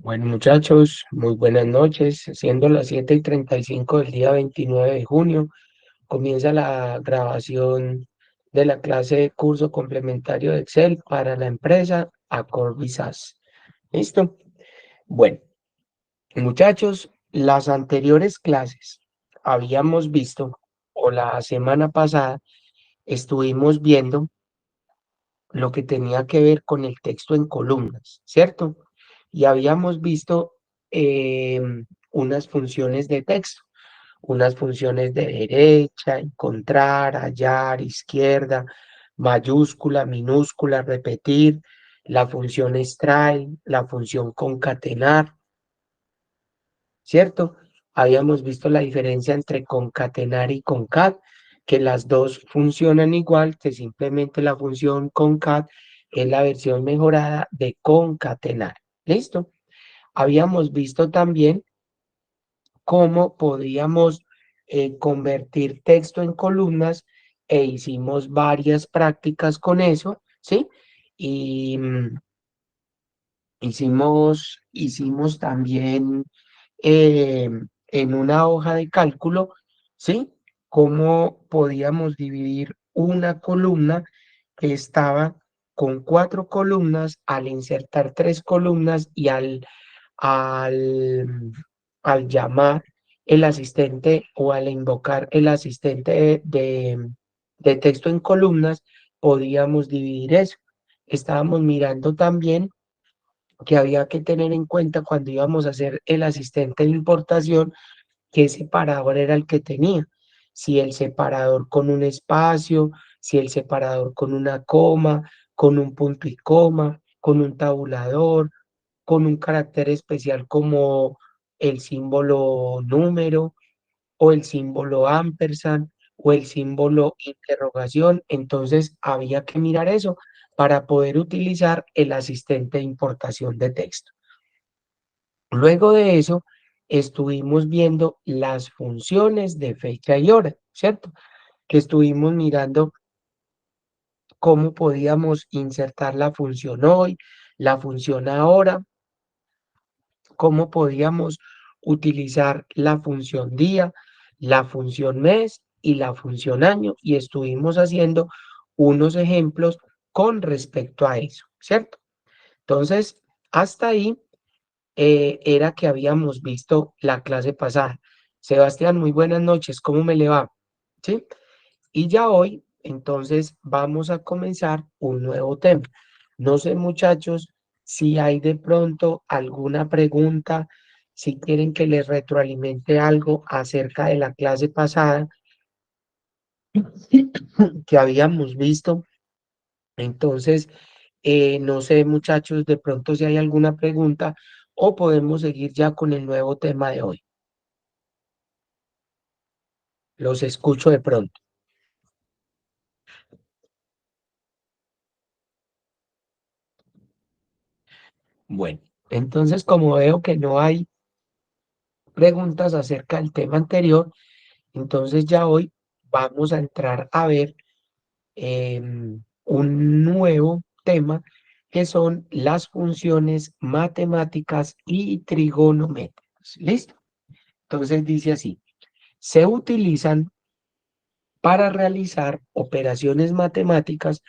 Bueno, muchachos, muy buenas noches. Siendo las 7:35 del día 29 de junio, comienza la grabación de la clase de curso complementario de Excel para la empresa Acorbisas. ¿Listo? Bueno, muchachos, las anteriores clases habíamos visto, o la semana pasada, estuvimos viendo lo que tenía que ver con el texto en columnas, ¿cierto? Y habíamos visto eh, unas funciones de texto, unas funciones de derecha, encontrar, hallar, izquierda, mayúscula, minúscula, repetir, la función extrae, la función concatenar, ¿cierto? Habíamos visto la diferencia entre concatenar y concat, que las dos funcionan igual, que simplemente la función concat es la versión mejorada de concatenar. ¿Listo? Habíamos visto también cómo podíamos convertir texto en columnas e hicimos varias prácticas con eso, ¿sí? Y hicimos también eh, en una hoja de cálculo, ¿sí? Cómo podíamos dividir una columna que estaba con cuatro columnas al insertar tres columnas y al, al llamar el asistente o al invocar el asistente de texto en columnas, podíamos dividir eso. Estábamos mirando también que había que tener en cuenta cuando íbamos a hacer el asistente de importación, qué separador era el que tenía, si el separador con un espacio, si el separador con una coma, con un punto y coma, con un tabulador, con un carácter especial como el símbolo número o el símbolo ampersand o el símbolo interrogación. Entonces había que mirar eso para poder utilizar el asistente de importación de texto. Luego de eso, estuvimos viendo las funciones de fecha y hora, ¿cierto? Que estuvimos mirando cómo podíamos insertar la función hoy, la función ahora, cómo podíamos utilizar la función día, la función mes y la función año, y estuvimos haciendo unos ejemplos con respecto a eso, ¿cierto? Entonces, hasta ahí era que habíamos visto la clase pasada. Sebastián, muy buenas noches, ¿cómo me le va? ¿Sí? Y ya hoy, entonces, vamos a comenzar un nuevo tema. No sé, muchachos, si hay de pronto alguna pregunta, si quieren que les retroalimente algo acerca de la clase pasada que habíamos visto. Entonces, no sé, muchachos, de pronto si hay alguna pregunta o podemos seguir ya con el nuevo tema de hoy. Los escucho de pronto. Bueno, entonces como veo que no hay preguntas acerca del tema anterior, entonces ya hoy vamos a entrar a ver un nuevo tema que son las funciones matemáticas y trigonométricas. ¿Listo? Entonces dice así, se utilizan para realizar operaciones matemáticas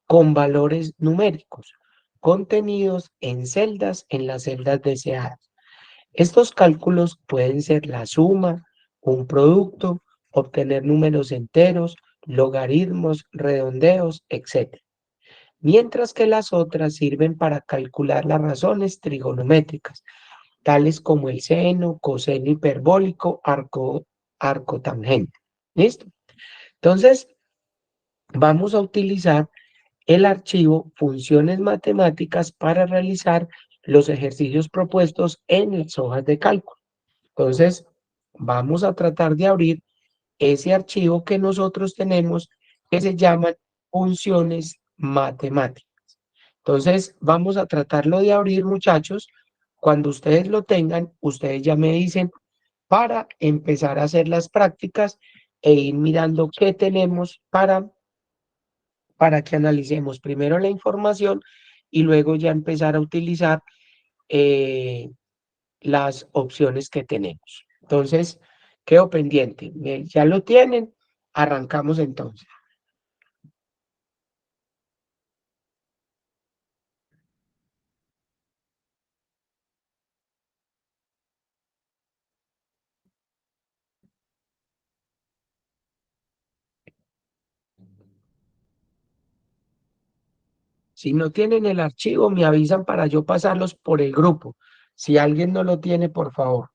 con valores numéricos contenidos en celdas en las celdas deseadas. Estos cálculos pueden ser la suma, un producto, obtener números enteros, logaritmos, redondeos, etc. Mientras que las otras sirven para calcular las razones trigonométricas, tales como el seno, coseno hiperbólico, arco tangente. ¿Listo? Entonces, vamos a utilizar el archivo funciones matemáticas para realizar los ejercicios propuestos en las hojas de cálculo. Entonces, vamos a tratar de abrir ese archivo que nosotros tenemos que se llaman funciones matemáticas. Entonces, vamos a tratarlo de abrir, muchachos. Cuando ustedes lo tengan, ustedes ya me dicen para empezar a hacer las prácticas e ir mirando qué tenemos para que analicemos primero la información y luego ya empezar a utilizar las opciones que tenemos. Entonces, quedo pendiente. Ya lo tienen, arrancamos entonces. Si no tienen el archivo, me avisan para yo pasarlos por el grupo. Si alguien no lo tiene, por favor.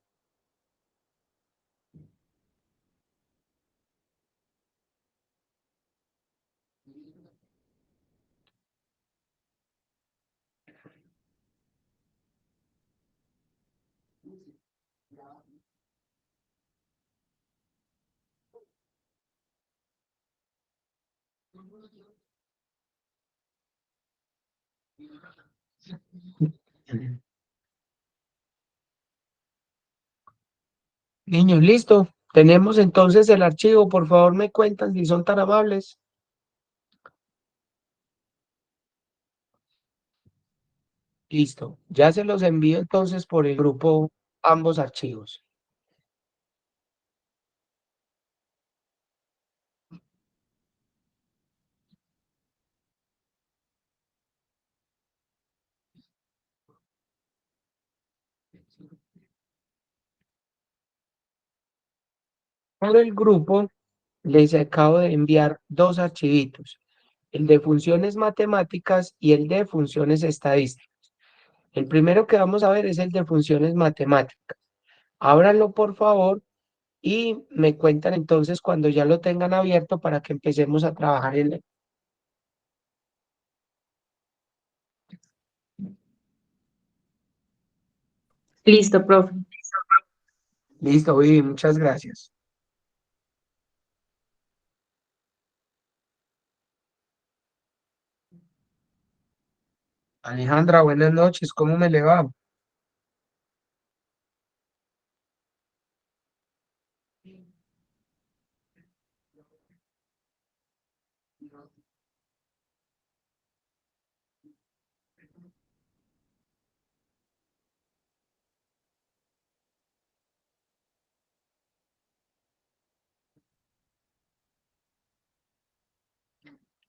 Niños, listo. Tenemos entonces el archivo. Por favor, me cuentan si son tan amables. Listo. Ya se los envío entonces por el grupo ambos archivos. Por el grupo les acabo de enviar dos archivitos, el de funciones matemáticas y el de funciones estadísticas. El primero que vamos a ver es el de funciones matemáticas. Ábranlo, por favor, y me cuentan entonces cuando ya lo tengan abierto para que empecemos a trabajar en él. Listo, profe. Listo, Vivi, muchas gracias. Alejandra, buenas noches, ¿cómo me le va?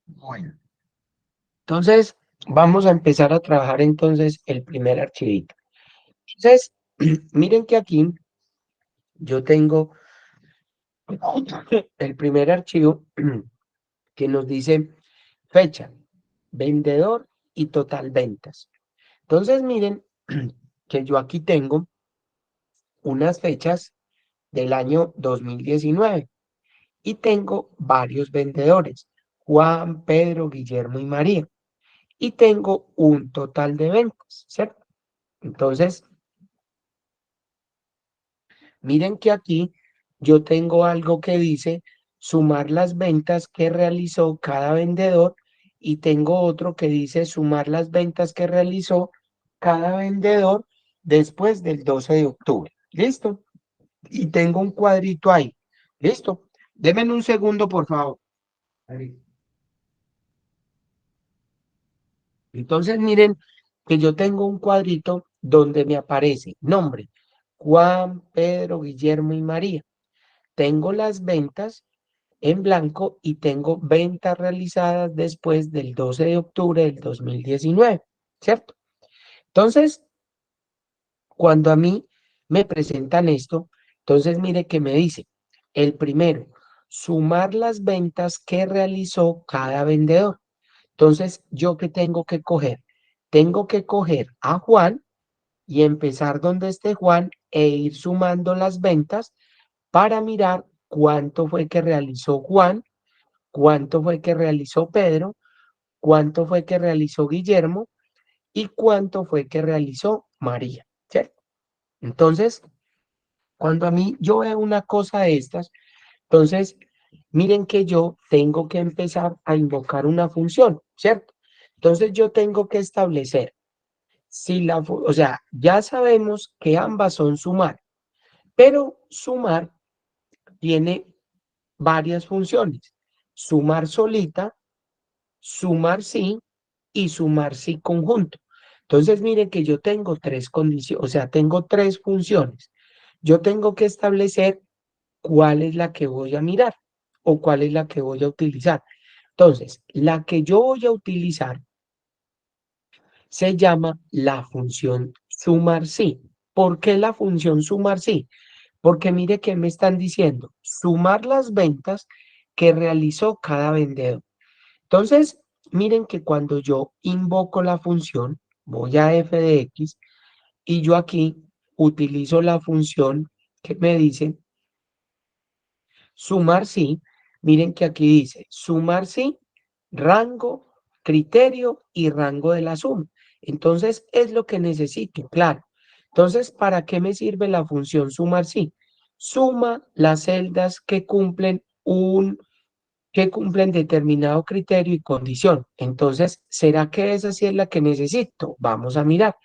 Bueno, entonces vamos a empezar a trabajar entonces el primer archivito. Entonces, miren que aquí yo tengo el primer archivo que nos dice fecha, vendedor y total ventas. Entonces, miren que yo aquí tengo unas fechas del año 2019 y tengo varios vendedores, Juan, Pedro, Guillermo y María, y tengo un total de ventas, ¿cierto? Entonces, miren que aquí yo tengo algo que dice sumar las ventas que realizó cada vendedor y tengo otro que dice sumar las ventas que realizó cada vendedor después del 12 de octubre. ¿Listo? Y tengo un cuadrito ahí. ¿Listo? Denme un segundo, por favor. Ahí. Entonces, miren que yo tengo un cuadrito donde me aparece nombre, Juan, Pedro, Guillermo y María. Tengo las ventas en blanco y tengo ventas realizadas después del 12 de octubre del 2019, ¿cierto? Entonces, cuando a mí me presentan esto, entonces mire que me dice, el primero, sumar las ventas que realizó cada vendedor. Entonces, ¿yo qué tengo que coger? Tengo que coger a Juan y empezar donde esté Juan e ir sumando las ventas para mirar cuánto fue que realizó Juan, cuánto fue que realizó Pedro, cuánto fue que realizó Guillermo y cuánto fue que realizó María, ¿cierto? Entonces, cuando a mí yo veo una cosa de estas, entonces miren que yo tengo que empezar a invocar una función, ¿cierto? Entonces yo tengo que establecer si o sea, ya sabemos que ambas son sumar, pero sumar tiene varias funciones. Sumar solita, sumar sí y sumar sí conjunto. Entonces, miren que yo tengo tres condiciones, o sea, tengo tres funciones. Yo tengo que establecer cuál es la que voy a mirar o cuál es la que voy a utilizar. Entonces, la que yo voy a utilizar se llama la función sumar sí. ¿Por qué la función sumar sí? Porque mire que me están diciendo sumar las ventas que realizó cada vendedor. Entonces, miren que cuando yo invoco la función, voy a f de x y yo aquí utilizo la función que me dice sumar sí. Miren que aquí dice sumar sí, rango, criterio y rango de la suma. Entonces, es lo que necesito, claro. Entonces, ¿para qué me sirve la función sumar sí? Suma las celdas que cumplen determinado criterio y condición. Entonces, ¿será que esa sí es la que necesito? Vamos a mirar.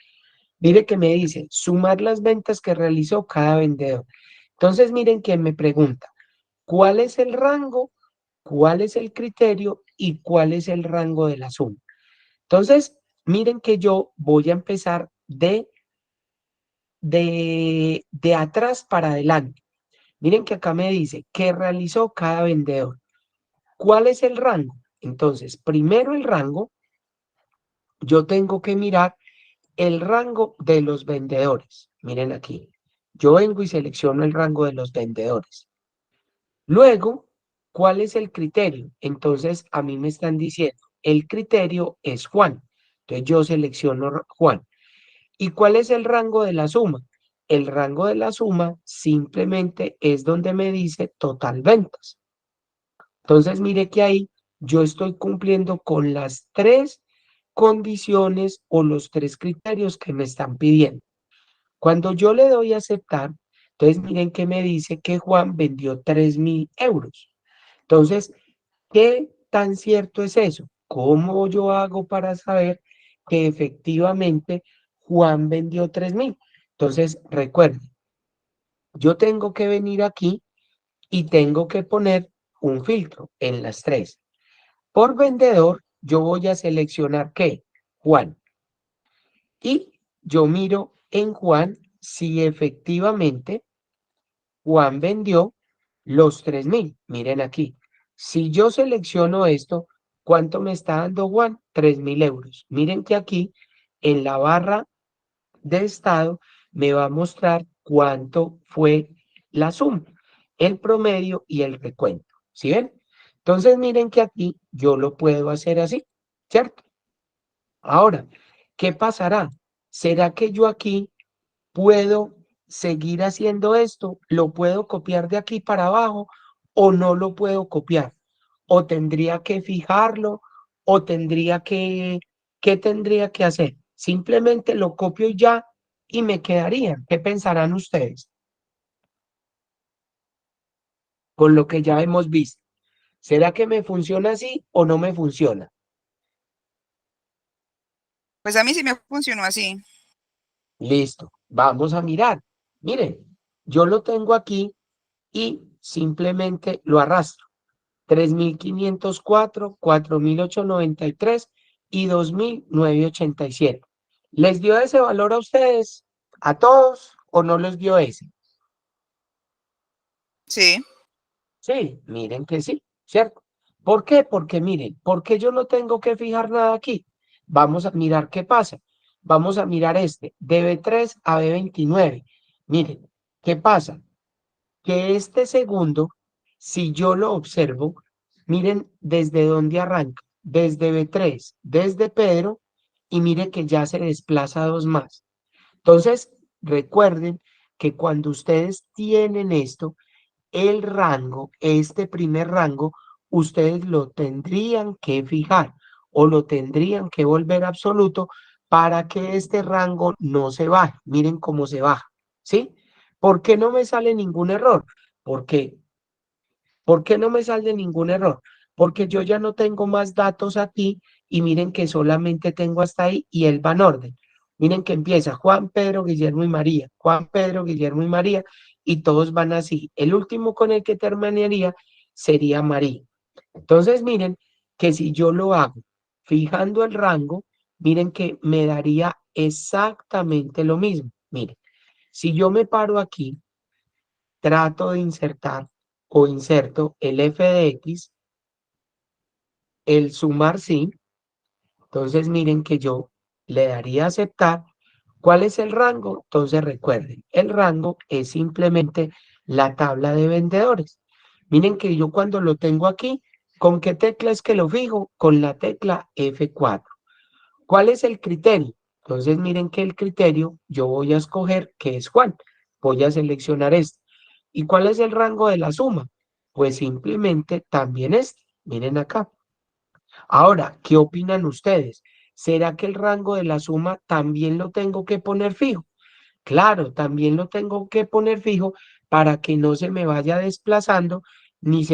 Mire que me dice, sumar las ventas que realizó cada vendedor. Entonces, miren que me pregunta, ¿cuál es el rango? ¿Cuál es el criterio? ¿Y cuál es el rango de la suma? Entonces, miren que yo voy a empezar de atrás para adelante. Miren que acá me dice, ¿qué realizó cada vendedor? ¿Cuál es el rango? Entonces, primero el rango, yo tengo que mirar el rango de los vendedores. Miren aquí, yo vengo y selecciono el rango de los vendedores. Luego, ¿cuál es el criterio? Entonces, a mí me están diciendo, el criterio es Juan. Entonces, yo selecciono Juan. ¿Y cuál es el rango de la suma? El rango de la suma simplemente es donde me dice total ventas. Entonces, mire que ahí yo estoy cumpliendo con las tres condiciones o los tres criterios que me están pidiendo. Cuando yo le doy a aceptar, entonces miren que me dice que Juan vendió 3.000 euros. Entonces, ¿qué tan cierto es eso? ¿Cómo yo hago para saber que efectivamente Juan vendió 3.000? Entonces, recuerden, yo tengo que venir aquí y tengo que poner un filtro en las tres. Por vendedor, yo voy a seleccionar ¿qué? Juan. Y yo miro en Juan si efectivamente Juan vendió los 3.000. Miren aquí. Si yo selecciono esto, ¿cuánto me está dando Juan? 3.000 euros. Miren que aquí en la barra de estado me va a mostrar cuánto fue la suma, el promedio y el recuento. ¿Sí ven? Entonces miren que aquí yo lo puedo hacer así, ¿cierto? Ahora, ¿qué pasará? ¿Será que yo aquí puedo seguir haciendo esto? ¿Lo puedo copiar de aquí para abajo o no lo puedo copiar? ¿O tendría que fijarlo o qué tendría que hacer? Simplemente lo copio y ya y me quedaría. ¿Qué pensarán ustedes con lo que ya hemos visto? ¿Será que me funciona así o no me funciona? Pues a mí sí me funcionó así. Listo, vamos a mirar. Miren, yo lo tengo aquí y simplemente lo arrastro. 3.504, 4.893 y 2.987. ¿Les dio ese valor a ustedes? ¿A todos o no les dio ese? Sí. Sí, miren que sí, ¿cierto? ¿Por qué? Porque miren, ¿por qué yo no tengo que fijar nada aquí? Vamos a mirar qué pasa. Vamos a mirar este, de B3 a B29. Miren, ¿qué pasa? Que este segundo, si yo lo observo, miren desde dónde arranca, desde B3, desde Pedro, y mire que ya se desplaza dos más. Entonces, recuerden que cuando ustedes tienen esto, el rango, este primer rango, ustedes lo tendrían que fijar o lo tendrían que volver absoluto para que este rango no se baje. Miren cómo se baja, ¿sí? ¿Por qué no me sale ningún error? Porque ¿Por qué no me sale ningún error? Porque yo ya no tengo más datos aquí y miren que solamente tengo hasta ahí y él va en orden. Miren que empieza Juan, Pedro, Guillermo y María, Juan, Pedro, Guillermo y María, y todos van así. El último con el que terminaría sería María. Entonces miren que si yo lo hago fijando el rango, miren que me daría exactamente lo mismo. Miren, si yo me paro aquí, trato de insertar o inserto el f de x, el sumar sí, entonces miren que yo le daría a aceptar. ¿Cuál es el rango? Entonces recuerden, el rango es simplemente la tabla de vendedores. Miren que yo cuando lo tengo aquí, ¿con qué tecla es que lo fijo? Con la tecla F4. ¿Cuál es el criterio? Entonces miren que el criterio yo voy a escoger que es Juan. Voy a seleccionar este. ¿Y cuál es el rango de la suma? Pues simplemente también este. Miren acá. Ahora, ¿qué opinan ustedes? ¿Será que el rango de la suma también lo tengo que poner fijo? Claro, también lo tengo que poner fijo para que no se me vaya desplazando, pues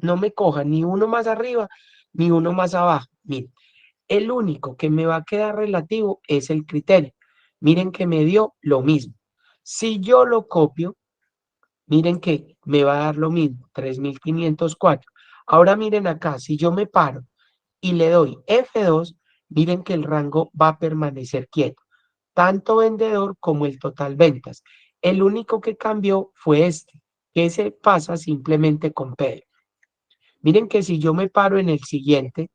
no me coja ni uno más arriba, ni uno más abajo. Miren, el único que me va a quedar relativo es el criterio. Miren que me dio lo mismo. Si yo lo copio, miren que me va a dar lo mismo, 3504. Ahora miren acá, si yo me paro y le doy F2, miren que el rango va a permanecer quieto, tanto vendedor como el total ventas. El único que cambió fue este, que se pasa simplemente con Pedro. Miren que si yo me paro en el siguiente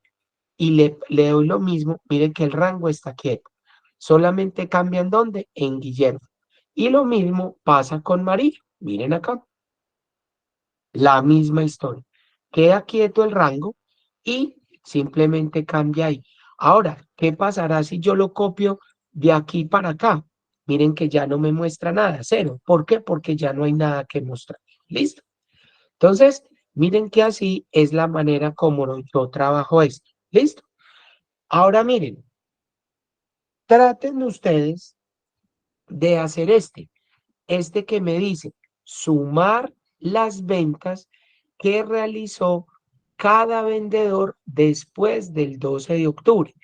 y le doy lo mismo, miren que el rango está quieto. Solamente cambian dónde, en Guillermo. Y lo mismo pasa con María. Miren acá. La misma historia. Queda quieto el rango y simplemente cambia ahí. Ahora, ¿qué pasará si yo lo copio de aquí para acá? Miren que ya no me muestra nada, cero. ¿Por qué? Porque ya no hay nada que mostrar. ¿Listo? Entonces, miren que así es la manera como yo trabajo esto. ¿Listo? Ahora miren, traten ustedes de hacer este que me dice sumar las ventas que realizó cada vendedor después del 12 de octubre.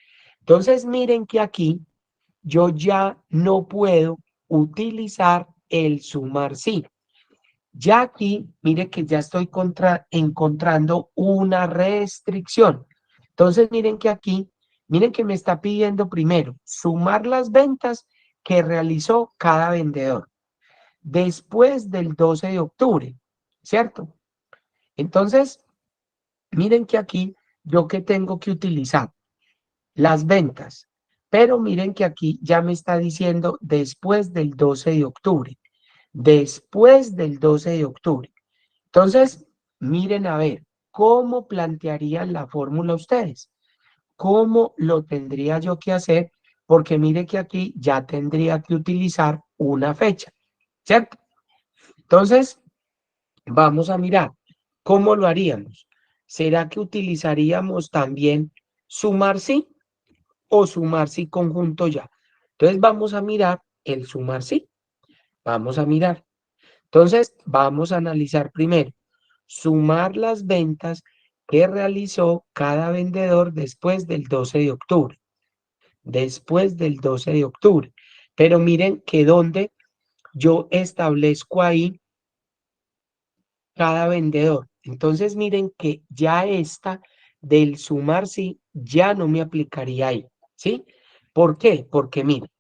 Entonces miren que aquí yo ya no puedo utilizar el sumar sí. Ya aquí, miren que ya estoy encontrando una restricción. Entonces miren que aquí, miren que me está pidiendo primero sumar las ventas que realizó cada vendedor después del 12 de octubre, ¿cierto? Entonces, miren que aquí yo que tengo que utilizar las ventas, pero miren que aquí ya me está diciendo después del 12 de octubre, después del 12 de octubre. Entonces, miren a ver, ¿cómo plantearían la fórmula ustedes? ¿Cómo lo tendría yo que hacer? Porque mire que aquí ya tendría que utilizar una fecha, ¿cierto? Entonces, vamos a mirar cómo lo haríamos. ¿Será que utilizaríamos también sumar sí o sumar sí conjunto ya? Entonces vamos a mirar el sumar sí. Vamos a mirar. Entonces vamos a analizar primero sumar las ventas que realizó cada vendedor después del 12 de octubre. Después del 12 de octubre. Pero miren que donde yo establezco ahí cada vendedor. Entonces miren que ya esta del sumar sí ya no me aplicaría ahí, ¿sí? ¿Por qué? Porque miren,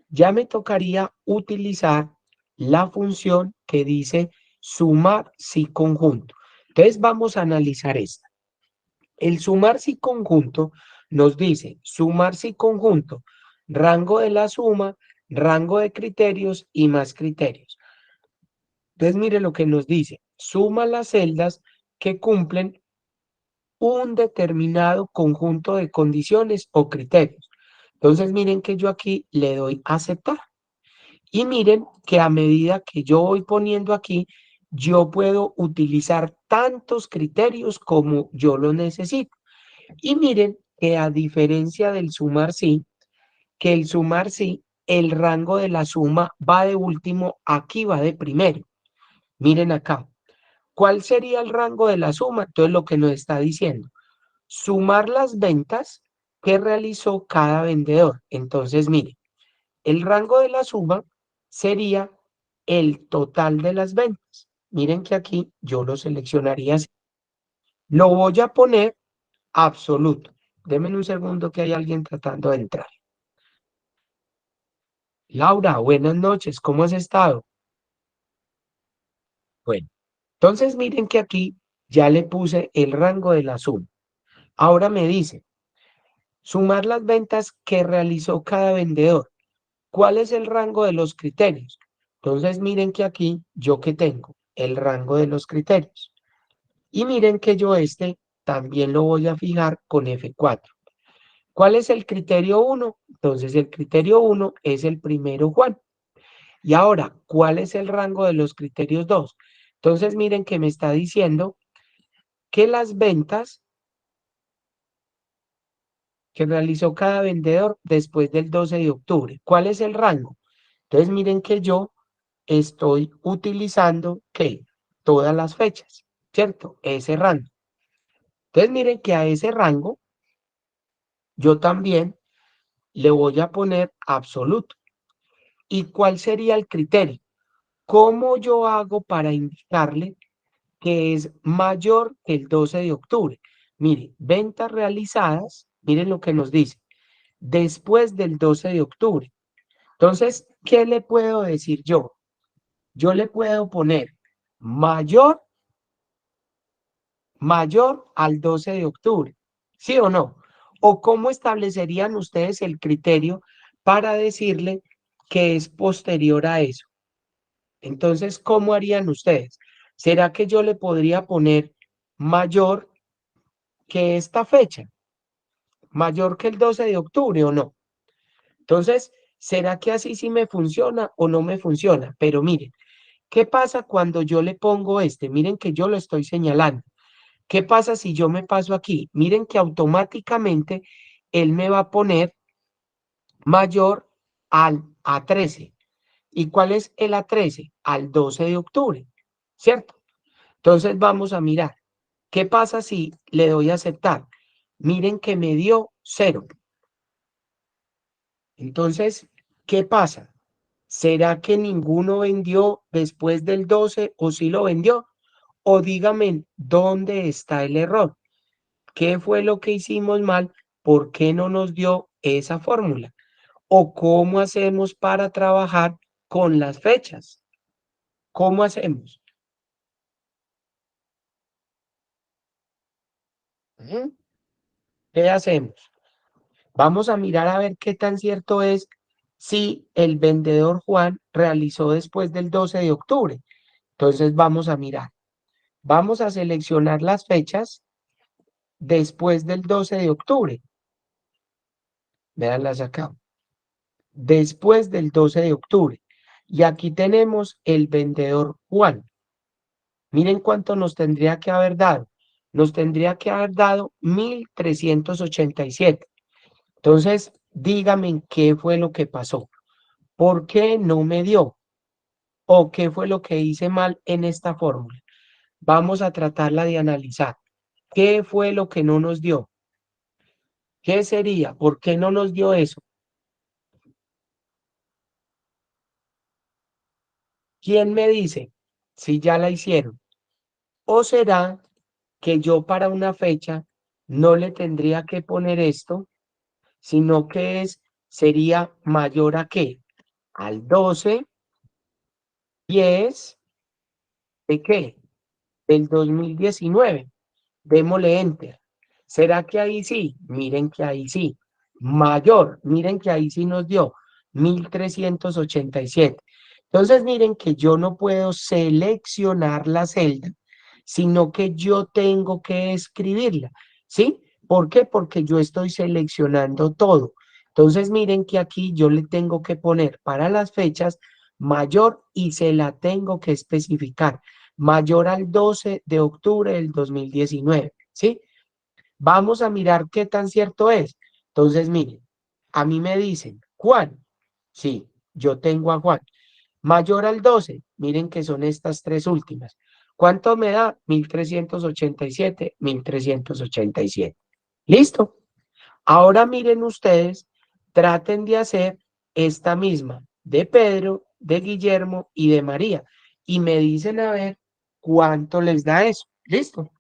ya me tocaría utilizar la función que dice sumar sí conjunto. Entonces vamos a analizar esta. El sumar sí conjunto nos dice sumar sí conjunto, rango de la suma, rango de criterios y más criterios. Entonces, mire lo que nos dice. Suma las celdas que cumplen un determinado conjunto de condiciones o criterios. Entonces, miren que yo aquí le doy a aceptar. Y miren que a medida que yo voy poniendo aquí, yo puedo utilizar tantos criterios como yo lo necesito. Y miren que a diferencia del sumar sí, que el sumar sí, el rango de la suma va de último, aquí va de primero. Miren acá. ¿Cuál sería el rango de la suma? Entonces, lo que nos está diciendo, sumar las ventas que realizó cada vendedor. Entonces, mire, el rango de la suma sería el total de las ventas. Miren que aquí yo lo seleccionaría así. Lo voy a poner absoluto. Denme un segundo que hay alguien tratando de entrar. Laura, buenas noches, ¿cómo has estado? Bueno, entonces miren que aquí ya le puse el rango de la suma. Ahora me dice, sumar las ventas que realizó cada vendedor. ¿Cuál es el rango de los criterios? Entonces miren que aquí yo que tengo el rango de los criterios. Y miren que yo también lo voy a fijar con F4. ¿Cuál es el criterio 1? Entonces el criterio 1 es el primero, Juan. Y ahora, ¿cuál es el rango de los criterios 2? Entonces miren que me está diciendo que las ventas que realizó cada vendedor después del 12 de octubre. ¿Cuál es el rango? Entonces miren que yo estoy utilizando ¿qué? Todas las fechas, ¿cierto? Ese rango. Entonces miren que a ese rango yo también le voy a poner absoluto. ¿Y cuál sería el criterio? ¿Cómo yo hago para indicarle que es mayor que el 12 de octubre? Mire, ventas realizadas, miren lo que nos dice, después del 12 de octubre. Entonces, ¿qué le puedo decir yo? Yo le puedo poner mayor, mayor al 12 de octubre, ¿sí o no? ¿O cómo establecerían ustedes el criterio para decirle que es posterior a eso? Entonces, ¿cómo harían ustedes? ¿Será que yo le podría poner mayor que esta fecha? ¿Mayor que el 12 de octubre o no? Entonces, ¿será que así sí me funciona o no me funciona? Pero miren, ¿qué pasa cuando yo le pongo este? Miren que yo lo estoy señalando. ¿Qué pasa si yo me paso aquí? Miren que automáticamente él me va a poner mayor al A13. ¿Y cuál es el A13? Al 12 de octubre, ¿cierto? Entonces vamos a mirar. ¿Qué pasa si le doy a aceptar? Miren que me dio 0. Entonces, ¿qué pasa? ¿Será que ninguno vendió después del 12 o sí lo vendió? O dígame, ¿dónde está el error? ¿Qué fue lo que hicimos mal? ¿Por qué no nos dio esa fórmula? ¿O cómo hacemos para trabajar con las fechas? ¿Cómo hacemos? ¿Mm? ¿Qué hacemos? Vamos a mirar a ver qué tan cierto es si el vendedor Juan realizó después del 12 de octubre. Entonces vamos a mirar. Vamos a seleccionar las fechas después del 12 de octubre. Véanlas acá. Después del 12 de octubre. Y aquí tenemos el vendedor Juan. Miren cuánto nos tendría que haber dado. Nos tendría que haber dado 1.387. Entonces, díganme qué fue lo que pasó. ¿Por qué no me dio? ¿O qué fue lo que hice mal en esta fórmula? Vamos a tratarla de analizar. ¿Qué fue lo que no nos dio? ¿Qué sería? ¿Por qué no nos dio eso? ¿Quién me dice si ya la hicieron? ¿O será que yo para una fecha no le tendría que poner esto, sino que sería mayor a qué? Al 12, 10, ¿de qué? Del 2019. Démosle enter. ¿Será que ahí sí? Miren que ahí sí. Mayor, miren que ahí sí nos dio 1.387. Entonces miren que yo no puedo seleccionar la celda, sino que yo tengo que escribirla, ¿sí? ¿Por qué? Porque yo estoy seleccionando todo. Entonces miren que aquí yo le tengo que poner para las fechas mayor y se la tengo que especificar mayor al 12 de octubre del 2019, ¿sí? Vamos a mirar qué tan cierto es. Entonces, miren, a mí me dicen, Juan, sí, yo tengo a Juan. Mayor al 12, miren que son estas tres últimas. ¿Cuánto me da? 1.387, 1.387. ¿Listo? Ahora miren ustedes, traten de hacer esta misma de Pedro, de Guillermo y de María. Y me dicen a ver cuánto les da eso. ¿Listo?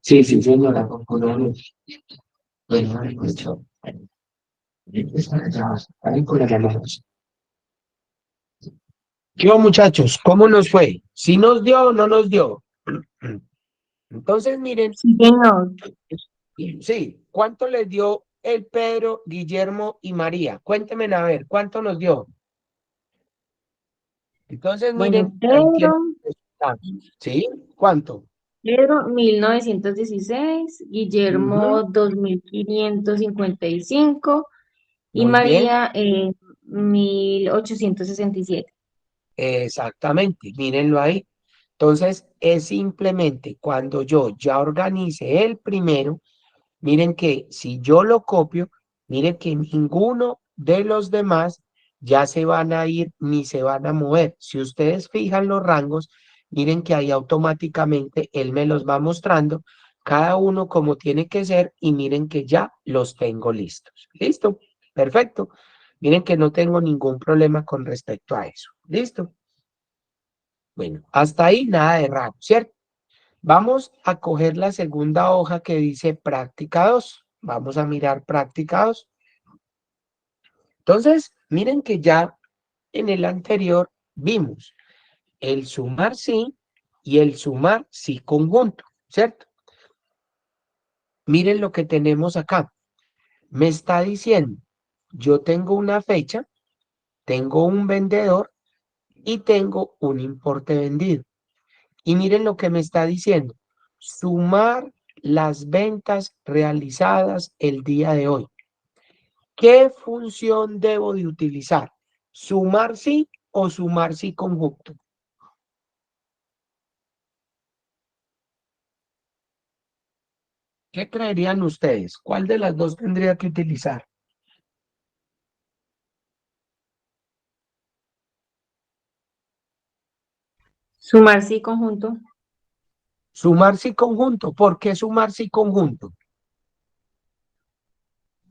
Sí, sí, señora, con color. Bueno, escucho. Ahí con la llamada. ¿Qué hubo, muchachos? ¿Cómo nos fue? ¿Sí nos dio o no nos dio? Entonces, miren, Sí, señor. sí, ¿cuánto les dio el Pedro, Guillermo y María? Cuéntenme a ver, ¿cuánto nos dio? Entonces, Bueno, miren, ahí tienen los resultados. ¿Sí? ¿Cuánto? Pedro, 1916, Ujú. Guillermo, 2555 y Muy bien, María, 1867. exactamente, mírenlo ahí. Entonces, es simplemente cuando yo ya organice el primero. Miren que si yo lo copio, miren que ninguno de los demás ya se van a ir ni se van a mover. Si ustedes fijan los rangos, miren que ahí automáticamente él me los va mostrando, cada uno como tiene que ser y miren que ya los tengo listos. ¿Listo? Perfecto. Miren que no tengo ningún problema con respecto a eso. ¿Listo? Bueno, hasta ahí nada de raro, ¿cierto? Vamos a coger la segunda hoja que dice práctica 2. Vamos a mirar práctica 2. Entonces, miren que ya en el anterior vimos el sumar sí y el sumar sí conjunto, ¿cierto? Miren lo que tenemos acá. Me está diciendo, yo tengo una fecha, tengo un vendedor y tengo un importe vendido. Y miren lo que me está diciendo, sumar las ventas realizadas el día de hoy. ¿Qué función debo de utilizar? ¿Sumar sí o sumar sí conjunto? ¿Qué creerían ustedes? ¿Cuál de las dos tendría que utilizar? Sumar sí conjunto, Sumar sí conjunto. ¿Por qué sumar sí conjunto?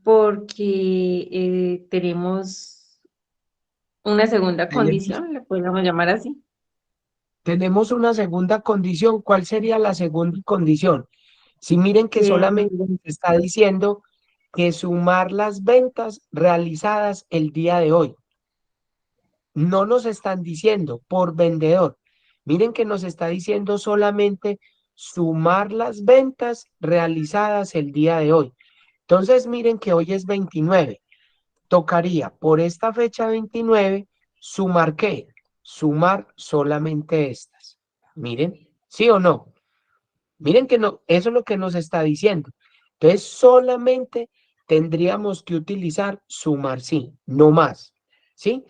porque tenemos una segunda Tenemos, condición, le podríamos llamar así, tenemos una segunda condición. ¿Cuál sería la segunda condición? Si miren que que solamente se está diciendo que sumar las ventas realizadas el día de hoy. No nos están diciendo por vendedor. Miren que nos está diciendo solamente sumar las ventas realizadas el día de hoy. Entonces, miren que hoy es 29. Tocaría por esta fecha 29 sumar qué? Sumar solamente estas. Miren, ¿sí o no? Miren que no, eso es lo que nos está diciendo. Entonces, solamente tendríamos que utilizar sumar sí, no más. ¿Sí?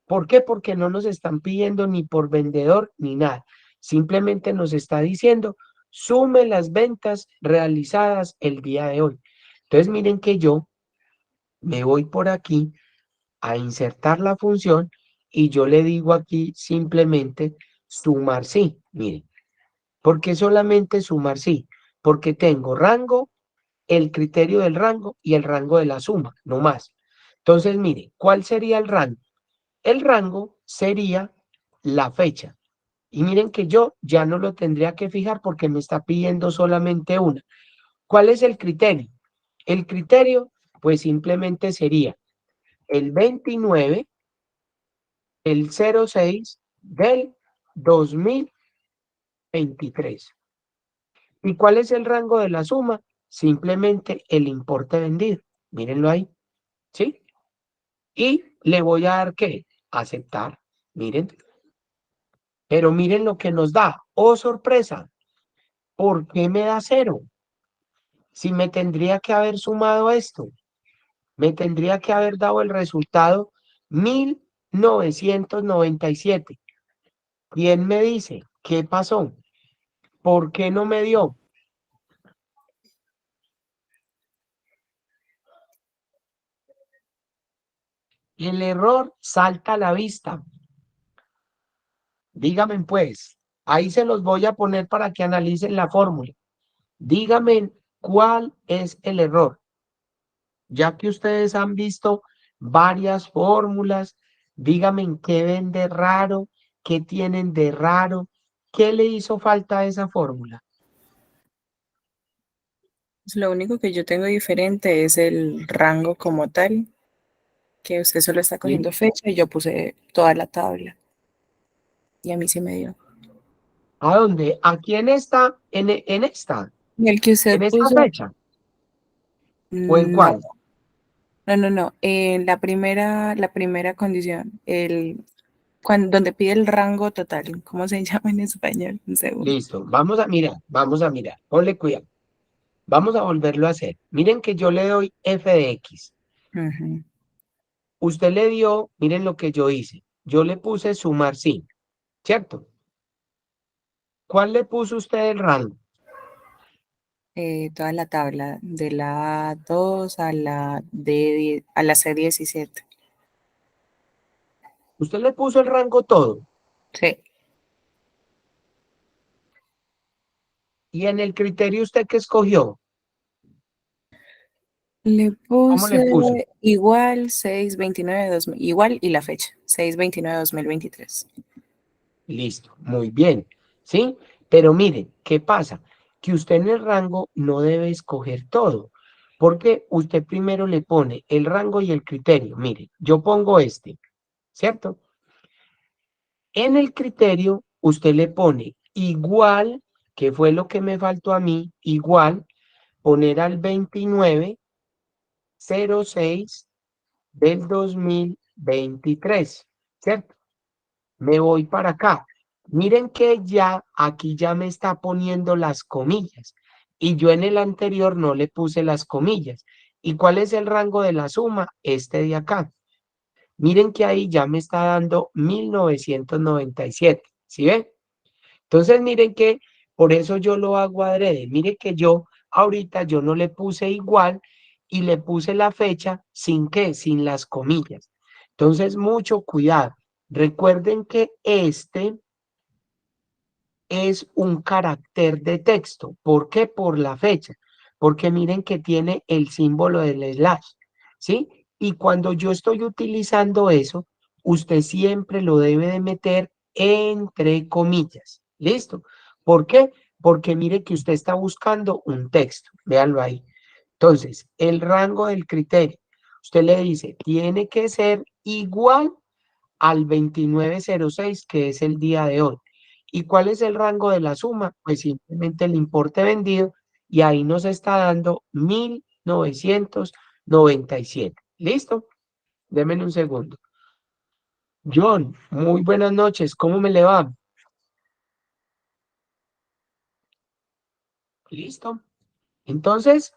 ¿Por qué? Porque no nos están pidiendo ni por vendedor ni nada. Simplemente nos está diciendo, sume las ventas realizadas el día de hoy. Entonces, miren que yo me voy por aquí a insertar la función y yo le digo aquí simplemente sumar sí. Miren. ¿Por qué solamente sumar sí? Porque tengo rango, el criterio del rango y el rango de la suma, no más. Entonces, mire, ¿cuál sería el rango? El rango sería la fecha. Y miren que yo ya no lo tendría que fijar porque me está pidiendo solamente una. ¿Cuál es el criterio? El criterio, pues simplemente sería el 29, el 06 del 2023. ¿Y cuál es el rango de la suma? Simplemente el importe vendido. Mírenlo ahí, ¿sí? Y le voy a dar, ¿qué? Aceptar. Miren. Pero miren lo que nos da. Oh, sorpresa. ¿Por qué me da cero? Si me tendría que haber sumado esto, me tendría que haber dado el resultado 1997. ¿Quién me dice? ¿Qué pasó? ¿Por qué no me dio? El error salta a la vista. Díganme pues, ahí se los voy a poner para que analicen la fórmula. Díganme cuál es el error. Ya que ustedes han visto varias fórmulas, díganme en qué ven de raro, qué tienen de raro, qué le hizo falta a esa fórmula. Pues lo único que yo tengo diferente es el rango como tal, que usted solo está cogiendo ¿Sí? fecha y yo puse toda la tabla. Y a mí sí me dio. ¿A dónde? Aquí en esta, en esta, Y el que usted en esta puso, fecha, ¿o en no, cuál? no. En la primera condición, donde pide el rango total, ¿cómo se llama en español? Un segundo. Listo, vamos a mirar, ponle cuidado. Vamos a volverlo a hacer. Miren que yo le doy f de x. Ujú. Usted le dio, miren lo que yo hice. Yo le puse sumar sí, ¿cierto? ¿Cuál le puso usted el rango? Toda la tabla, de la A2 a la a la C17. Usted le puso el rango todo. Sí. Y en el criterio usted qué escogió. Le ¿Cómo le puse puso? igual 6/29 2000, igual y la fecha, 6/29/2023. Listo, muy bien. ¿Sí? Pero miren, ¿qué pasa? Que usted en el rango no debe escoger todo. Porque usted primero le pone el rango y el criterio. Mire, yo pongo este, ¿cierto? En el criterio, usted le pone igual, que fue lo que me faltó a mí, igual, poner al 2906 del 2023, ¿cierto? Me voy para acá. Miren que ya aquí ya me está poniendo las comillas y yo en el anterior no le puse las comillas. ¿Y cuál es el rango de la suma? Este de acá. Miren que ahí ya me está dando 1997. ¿Sí ven? Entonces, miren que por eso yo lo hago adrede. Mire que yo ahorita yo no le puse igual y le puse la fecha sin qué, sin las comillas. Entonces, mucho cuidado. Recuerden que este es un carácter de texto. ¿Por qué? Por la fecha. Porque miren que tiene el símbolo del slash, ¿sí? Y cuando yo estoy utilizando eso, usted siempre lo debe de meter entre comillas. ¿Listo? ¿Por qué? Porque mire que usted está buscando un texto. Véanlo ahí. Entonces, el rango del criterio. Usted le dice, tiene que ser igual al 2906, que es el día de hoy. ¿Y cuál es el rango de la suma? Pues simplemente el importe vendido y ahí nos está dando 1997. ¿Listo? Démenme un segundo. John, muy buenas noches. ¿Cómo me le va? ¿Listo? Entonces,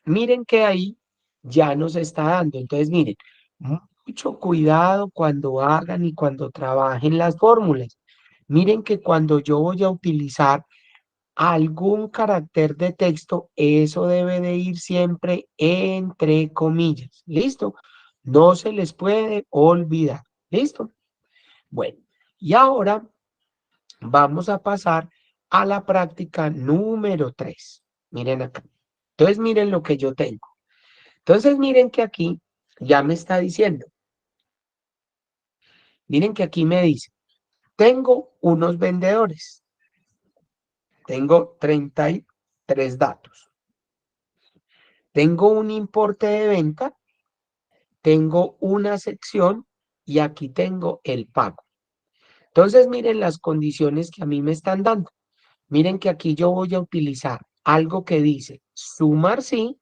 miren que ahí ya nos está dando. Entonces, miren, mucho cuidado cuando hagan y cuando trabajen las fórmulas. Miren que cuando yo voy a utilizar algún carácter de texto, eso debe de ir siempre entre comillas. ¿Listo? No se les puede olvidar. ¿Listo? Bueno, y ahora vamos a pasar a la práctica número 3. Miren acá. Entonces, miren lo que yo tengo. Entonces, miren que aquí ya me está diciendo. Miren que aquí me dice, tengo unos vendedores. Tengo 33 datos. Tengo un importe de venta, tengo una sección y aquí tengo el pago. Entonces, miren las condiciones que a mí me están dando. Miren que aquí yo voy a utilizar algo que dice sumar sí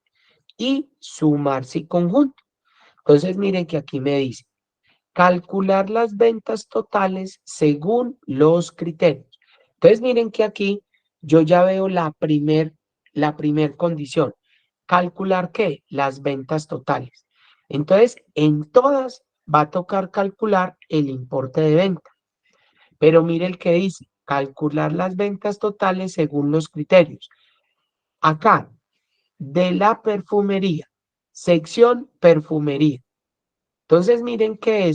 y sumar sí conjunto. Entonces, miren que aquí me dice calcular las ventas totales según los criterios. Entonces, miren que aquí yo ya veo la primer condición. ¿Calcular qué? Las ventas totales. Entonces, en todas va a tocar calcular el importe de venta. Pero mire el que dice, calcular las ventas totales según los criterios. Acá, de la perfumería, sección perfumería. Entonces miren que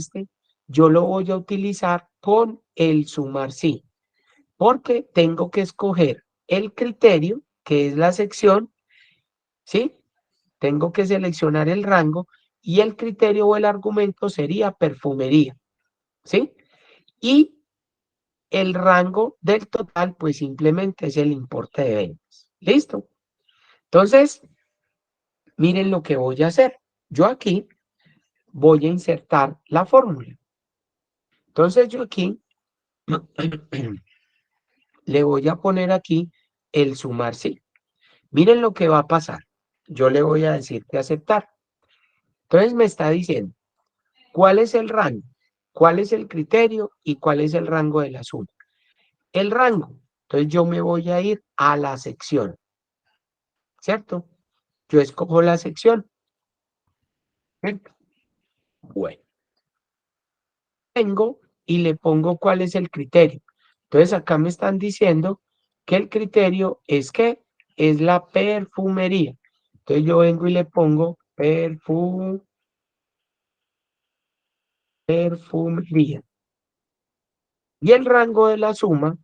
yo lo voy a utilizar con el sumar sí, porque tengo que escoger el criterio, que es la sección, ¿sí? Tengo que seleccionar el rango y el criterio o el argumento sería perfumería, ¿sí? Y el rango del total, pues simplemente es el importe de ventas. ¿Listo? Entonces, miren lo que voy a hacer. Yo aquí voy a insertar la fórmula. Entonces, yo aquí le voy a poner aquí el sumar sí. Miren lo que va a pasar. Yo le voy a decir que aceptar. Entonces, me está diciendo cuál es el rango, cuál es el criterio y cuál es el rango de la suma. El rango. Entonces, yo me voy a ir a la sección. ¿Cierto? Yo escojo la sección. ¿Cierto? Bueno, tengo y le pongo cuál es el criterio. Entonces acá me están diciendo que el criterio es que es la perfumería. Entonces yo vengo y le pongo perfumería. Y el rango de la suma,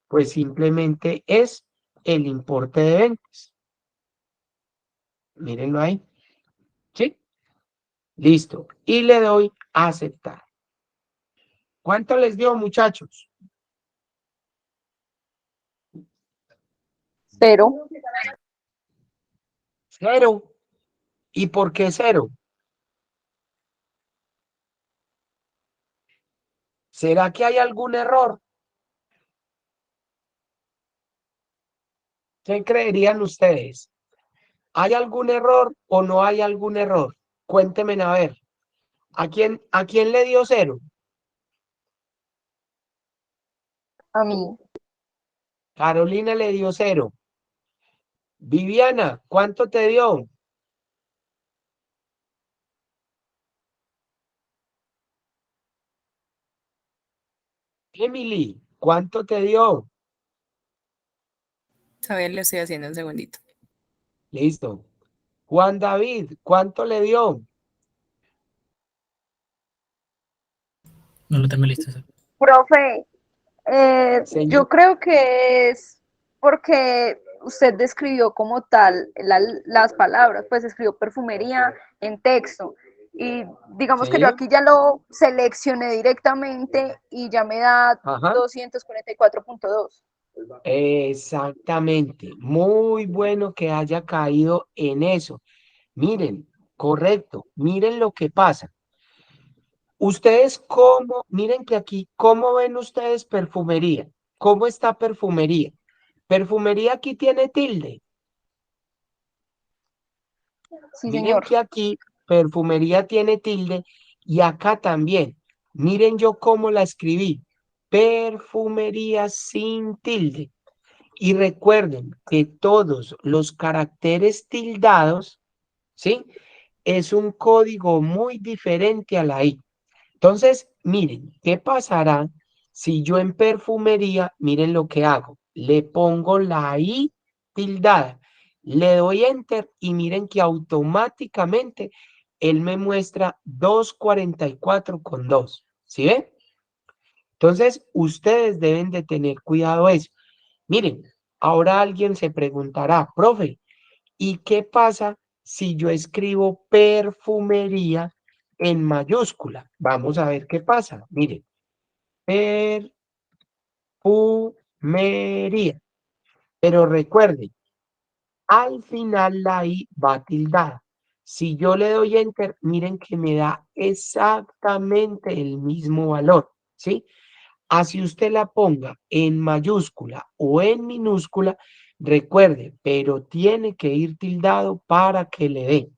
pues simplemente es el importe de ventas. Mírenlo ahí. ¿Sí? Listo. Y le doy a aceptar. ¿Cuánto les dio, muchachos? 0. 0. ¿Y por qué 0? ¿Será que hay algún error? ¿Qué creerían ustedes? ¿Hay algún error o no hay algún error? Cuéntenme a ver. ¿A quién le dio 0? A mí. Carolina le dio 0. Viviana, ¿cuánto te dio? Emily, ¿cuánto te dio? Todavía lo estoy haciendo un segundito. Listo. Juan David, ¿cuánto le dio? No lo tengo listo. Profe, yo Señor. creo que es porque usted describió como tal las palabras, pues escribió perfumería en texto. Y digamos que yo ¿Sí? aquí ya lo seleccioné directamente y ya me da Ajá. 244.2. Exactamente. Muy bueno que haya caído en eso. Miren, correcto. Miren lo que pasa. Ustedes miren que aquí, ¿cómo ven ustedes perfumería? ¿Cómo está perfumería? Perfumería aquí tiene tilde. Sí, Miren señor. que aquí perfumería tiene tilde y acá también. Miren yo cómo la escribí. Perfumería sin tilde. Y recuerden que todos los caracteres tildados, ¿sí? Es un código muy diferente a la I. Entonces, miren, ¿qué pasará si yo en perfumería, miren lo que hago? Le pongo la I tildada, le doy enter y miren que automáticamente él me muestra 244,2. ¿Sí ven? Entonces, ustedes deben de tener cuidado eso. Miren, ahora alguien se preguntará, profe, ¿y qué pasa si yo escribo perfumería en mayúscula? Vamos a ver qué pasa. Miren, perfumería. Pero recuerden, al final la I va tildada. Si yo le doy enter, miren que me da exactamente el mismo valor, ¿sí? Así usted la ponga en mayúscula o en minúscula, recuerde, pero tiene que ir tildado para que le dé.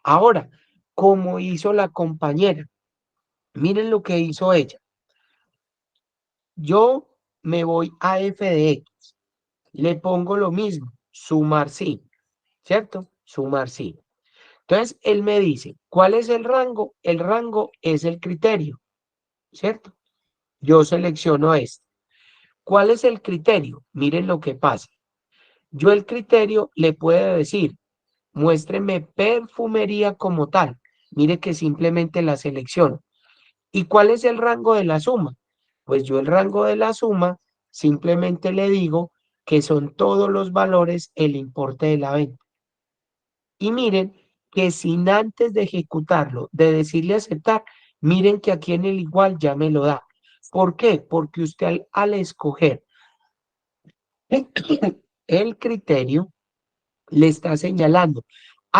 Ahora, como hizo la compañera, miren lo que hizo ella. Yo me voy a f de x, le pongo lo mismo, sumar sí, ¿cierto? Sumar sí. Entonces, él me dice, ¿cuál es el rango? El rango es el criterio, ¿cierto? Yo selecciono este. ¿Cuál es el criterio? Miren lo que pasa. Yo el criterio le puedo decir, muéstreme perfumería como tal. Mire que simplemente la selecciono. ¿Y cuál es el rango de la suma? Pues yo el rango de la suma simplemente le digo que son todos los valores el importe de la venta. Y miren que sin antes de ejecutarlo, de decirle aceptar, miren que aquí en el igual ya me lo da. ¿Por qué? Porque usted al escoger el criterio le está señalando,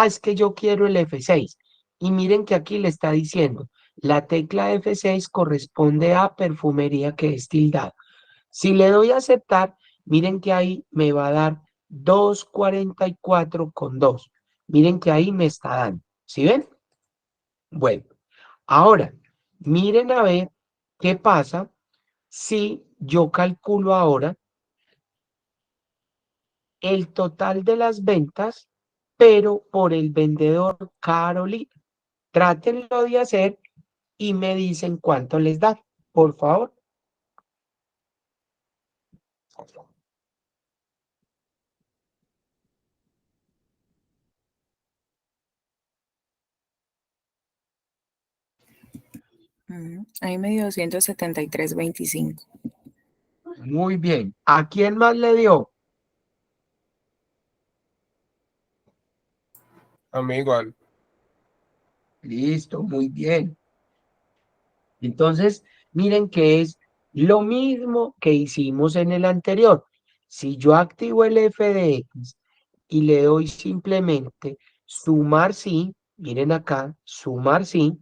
es que yo quiero el F6. Y miren que aquí le está diciendo, la tecla F6 corresponde a perfumería que es tildado. Si le doy a aceptar, miren que ahí me va a dar 244,2. Miren que ahí me está dando. ¿Sí ven? Bueno, ahora, miren a ver qué pasa si yo calculo ahora el total de las ventas, pero por el vendedor Carolina. Trátenlo de hacer y me dicen cuánto les da, por favor. Ahí me dio 273.25. Muy bien. ¿A quién más le dio? A mí igual. Listo, muy bien. Entonces, miren que es lo mismo que hicimos en el anterior. Si yo activo el f de x y le doy simplemente sumar sí, miren acá, sumar sí,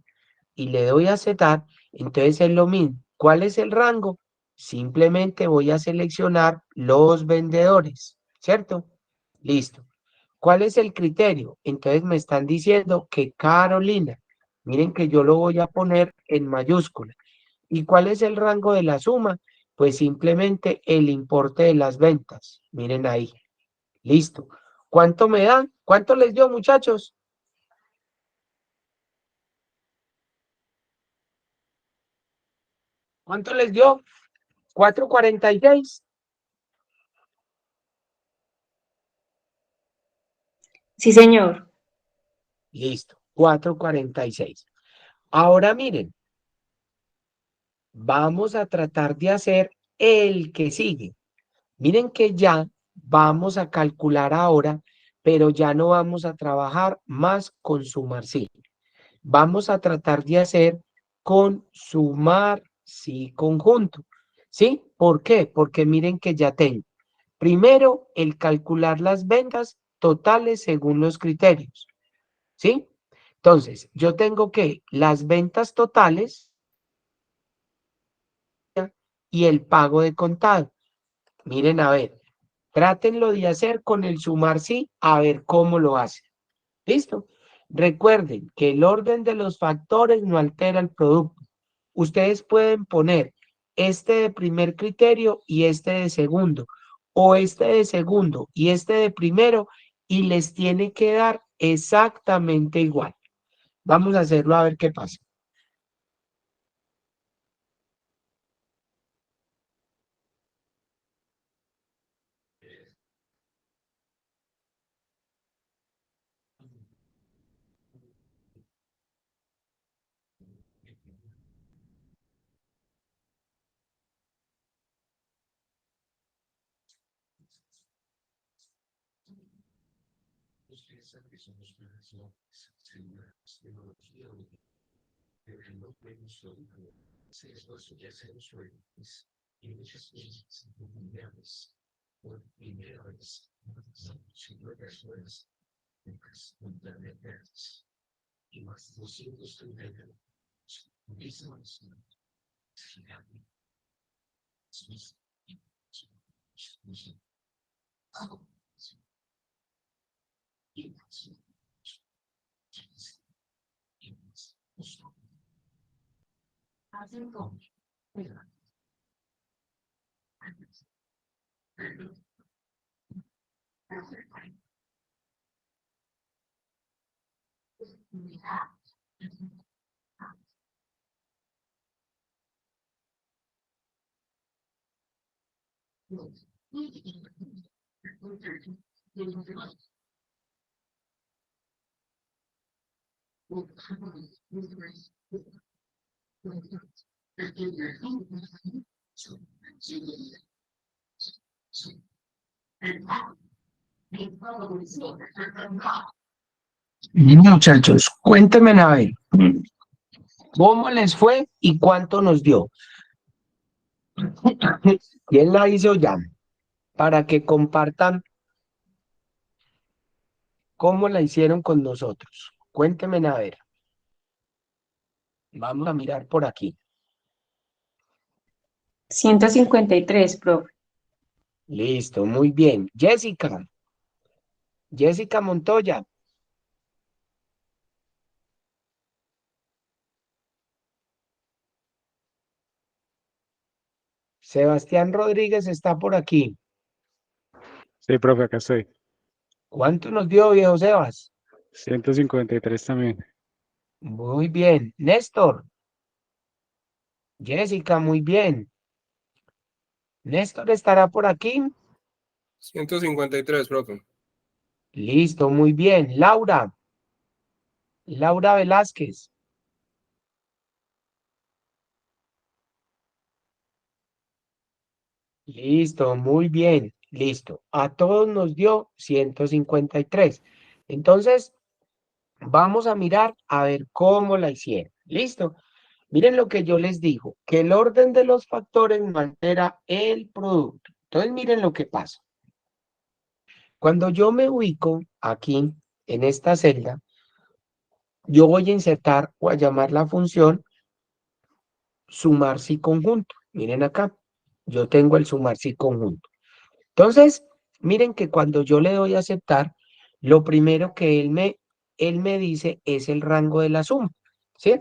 y le doy a aceptar, entonces es lo mismo. ¿Cuál es el rango? Simplemente voy a seleccionar los vendedores, ¿cierto? Listo. ¿Cuál es el criterio? Entonces me están diciendo que Carolina, miren que yo lo voy a poner en mayúscula. ¿Y cuál es el rango de la suma? Pues simplemente el importe de las ventas. Miren ahí. Listo. ¿Cuánto me dan? ¿Cuánto les dio, muchachos? ¿Cuánto les dio? 4,46. Sí, señor. Listo. 4,46. Ahora miren, vamos a tratar de hacer el que sigue. Miren que ya vamos a calcular ahora, pero ya no vamos a trabajar más con sumar sí. Vamos a tratar de hacer con sumar sí conjunto. ¿Sí? ¿Por qué? Porque miren que ya tengo. Primero, el calcular las ventas totales según los criterios. ¿Sí? Entonces, yo tengo que las ventas totales y el pago de contado. Miren, a ver, trátenlo de hacer con el sumar sí, a ver cómo lo hacen. ¿Listo? Recuerden que el orden de los factores no altera el producto. Ustedes pueden poner este de primer criterio y este de segundo, o este de segundo y este de primero, y les tiene que dar exactamente igual. Vamos a hacerlo a ver qué pasa. Muchachos, cuéntenme a ver, ¿cómo les fue y cuánto nos dio? ¿Quién la hizo ya? Para que compartan cómo la hicieron con nosotros. Cuéntenme a ver. Vamos a mirar por aquí. 153, profe. Listo, muy bien. Jessica. Jessica Montoya. Sebastián Rodríguez está por aquí. Sí, profe, acá estoy. ¿Cuánto nos dio, viejo Sebas? 153 también. Muy bien. Néstor. Jessica, muy bien. Néstor estará por aquí. 153, profe. Listo, muy bien. Laura. Laura Velázquez. Listo, muy bien. Listo. A todos nos dio 153. Entonces, vamos a mirar a ver cómo la hicieron. Listo. Miren lo que yo les digo, que el orden de los factores no altera el producto. Entonces, miren lo que pasa. Cuando yo me ubico aquí en esta celda, yo voy a insertar o a llamar la función sumar si conjunto. Miren acá, yo tengo el sumar si conjunto. Entonces, miren que cuando yo le doy a aceptar, lo primero que él me dice es el rango de la suma, ¿sí?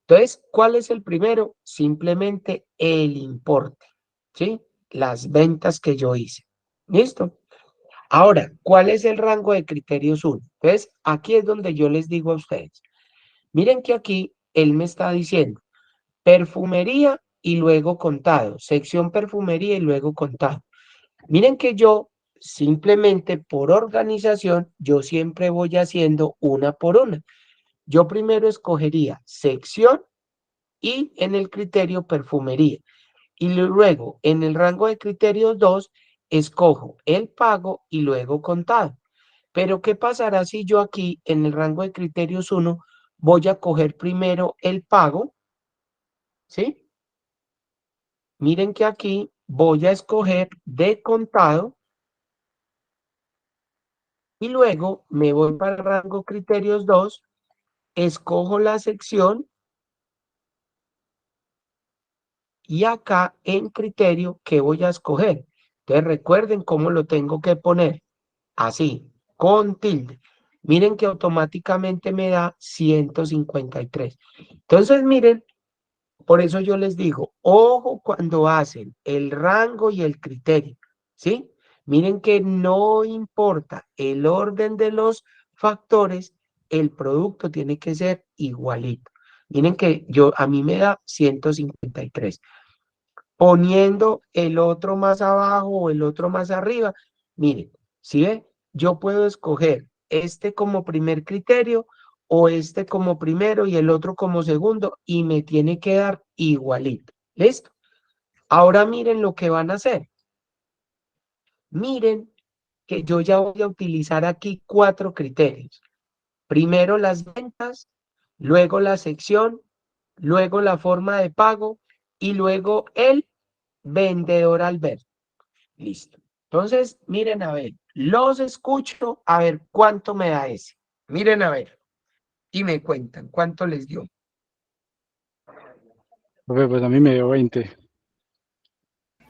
Entonces, ¿cuál es el primero? Simplemente el importe, ¿sí? Las ventas que yo hice. ¿Listo? Ahora, ¿cuál es el rango de criterios 1? Entonces, aquí es donde yo les digo a ustedes. Miren que aquí él me está diciendo perfumería y luego contado, sección perfumería y luego contado. Miren que yo simplemente por organización, yo siempre voy haciendo una por una. Yo primero escogería sección y en el criterio perfumería. Y luego en el rango de criterios 2, escojo el pago y luego contado. Pero ¿qué pasará si yo aquí en el rango de criterios 1 voy a coger primero el pago? ¿Sí? Miren que aquí voy a escoger de contado y luego me voy para el rango criterios 2, escojo la sección y acá en criterio, ¿qué voy a escoger? Entonces recuerden cómo lo tengo que poner. Así, con tilde. Miren que automáticamente me da 153. Entonces, miren, por eso yo les digo, ojo cuando hacen el rango y el criterio, ¿sí? Miren que no importa el orden de los factores, el producto tiene que ser igualito. Miren que a mí me da 153. Poniendo el otro más abajo o el otro más arriba, miren, ¿sí ve? Yo puedo escoger este como primer criterio o este como primero y el otro como segundo y me tiene que dar igualito. ¿Listo? Ahora miren lo que van a hacer. Miren que yo ya voy a utilizar aquí 4 criterios. Primero las ventas, luego la sección, luego la forma de pago y luego el vendedor al ver. Listo. Entonces, miren a ver, los escucho a ver cuánto me da ese. Miren a ver y me cuentan cuánto les dio. Profe, pues a mí me dio 20.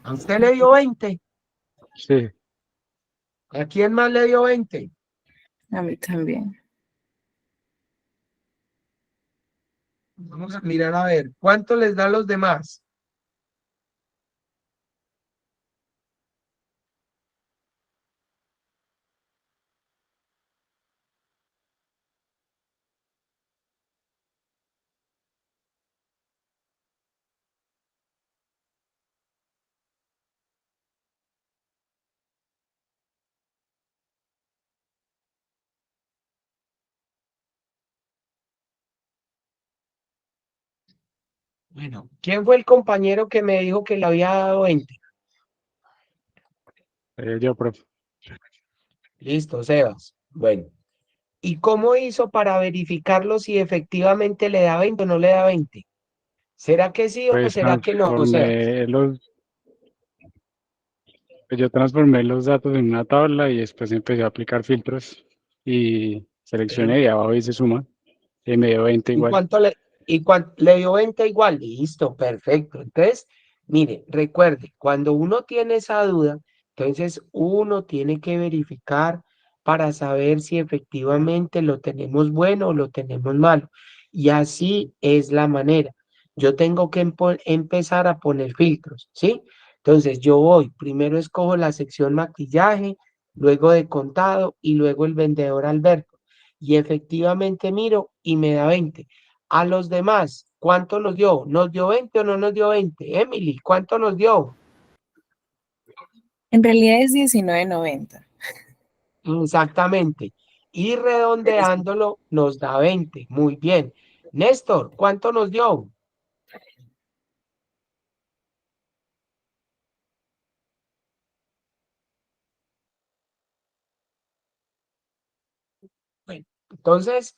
¿A usted le dio 20? Sí, ¿A quién más le dio 20? A mí también. Vamos a mirar a ver, ¿cuánto les da a los demás? Bueno, ¿quién fue el compañero que me dijo que le había dado 20? yo, profe. Listo, Sebas. Bueno, ¿y cómo hizo para verificarlo si efectivamente le da 20 o no le da 20? ¿Será que sí o Pues será que no, Sebas? yo transformé los datos en una tabla y después empecé a aplicar filtros y seleccioné y abajo dice suma y me dio 20 ¿Y igual. cuánto le dio 20 igual? Listo, perfecto. Entonces, mire, recuerde, cuando uno tiene esa duda, entonces uno tiene que verificar para saber si efectivamente lo tenemos bueno o lo tenemos malo. Y así es la manera. Yo tengo que empezar a poner filtros, ¿sí? Entonces, yo voy, primero escojo la sección maquillaje, luego de contado y luego el vendedor Alberto. Y efectivamente miro y me da 20. A los demás, ¿cuánto nos dio? ¿Nos dio 20 o no nos dio 20? Emily, ¿cuánto nos dio? En realidad es 19.90. Exactamente. Y redondeándolo nos da 20. Muy bien. Néstor, ¿cuánto nos dio? Bueno, entonces,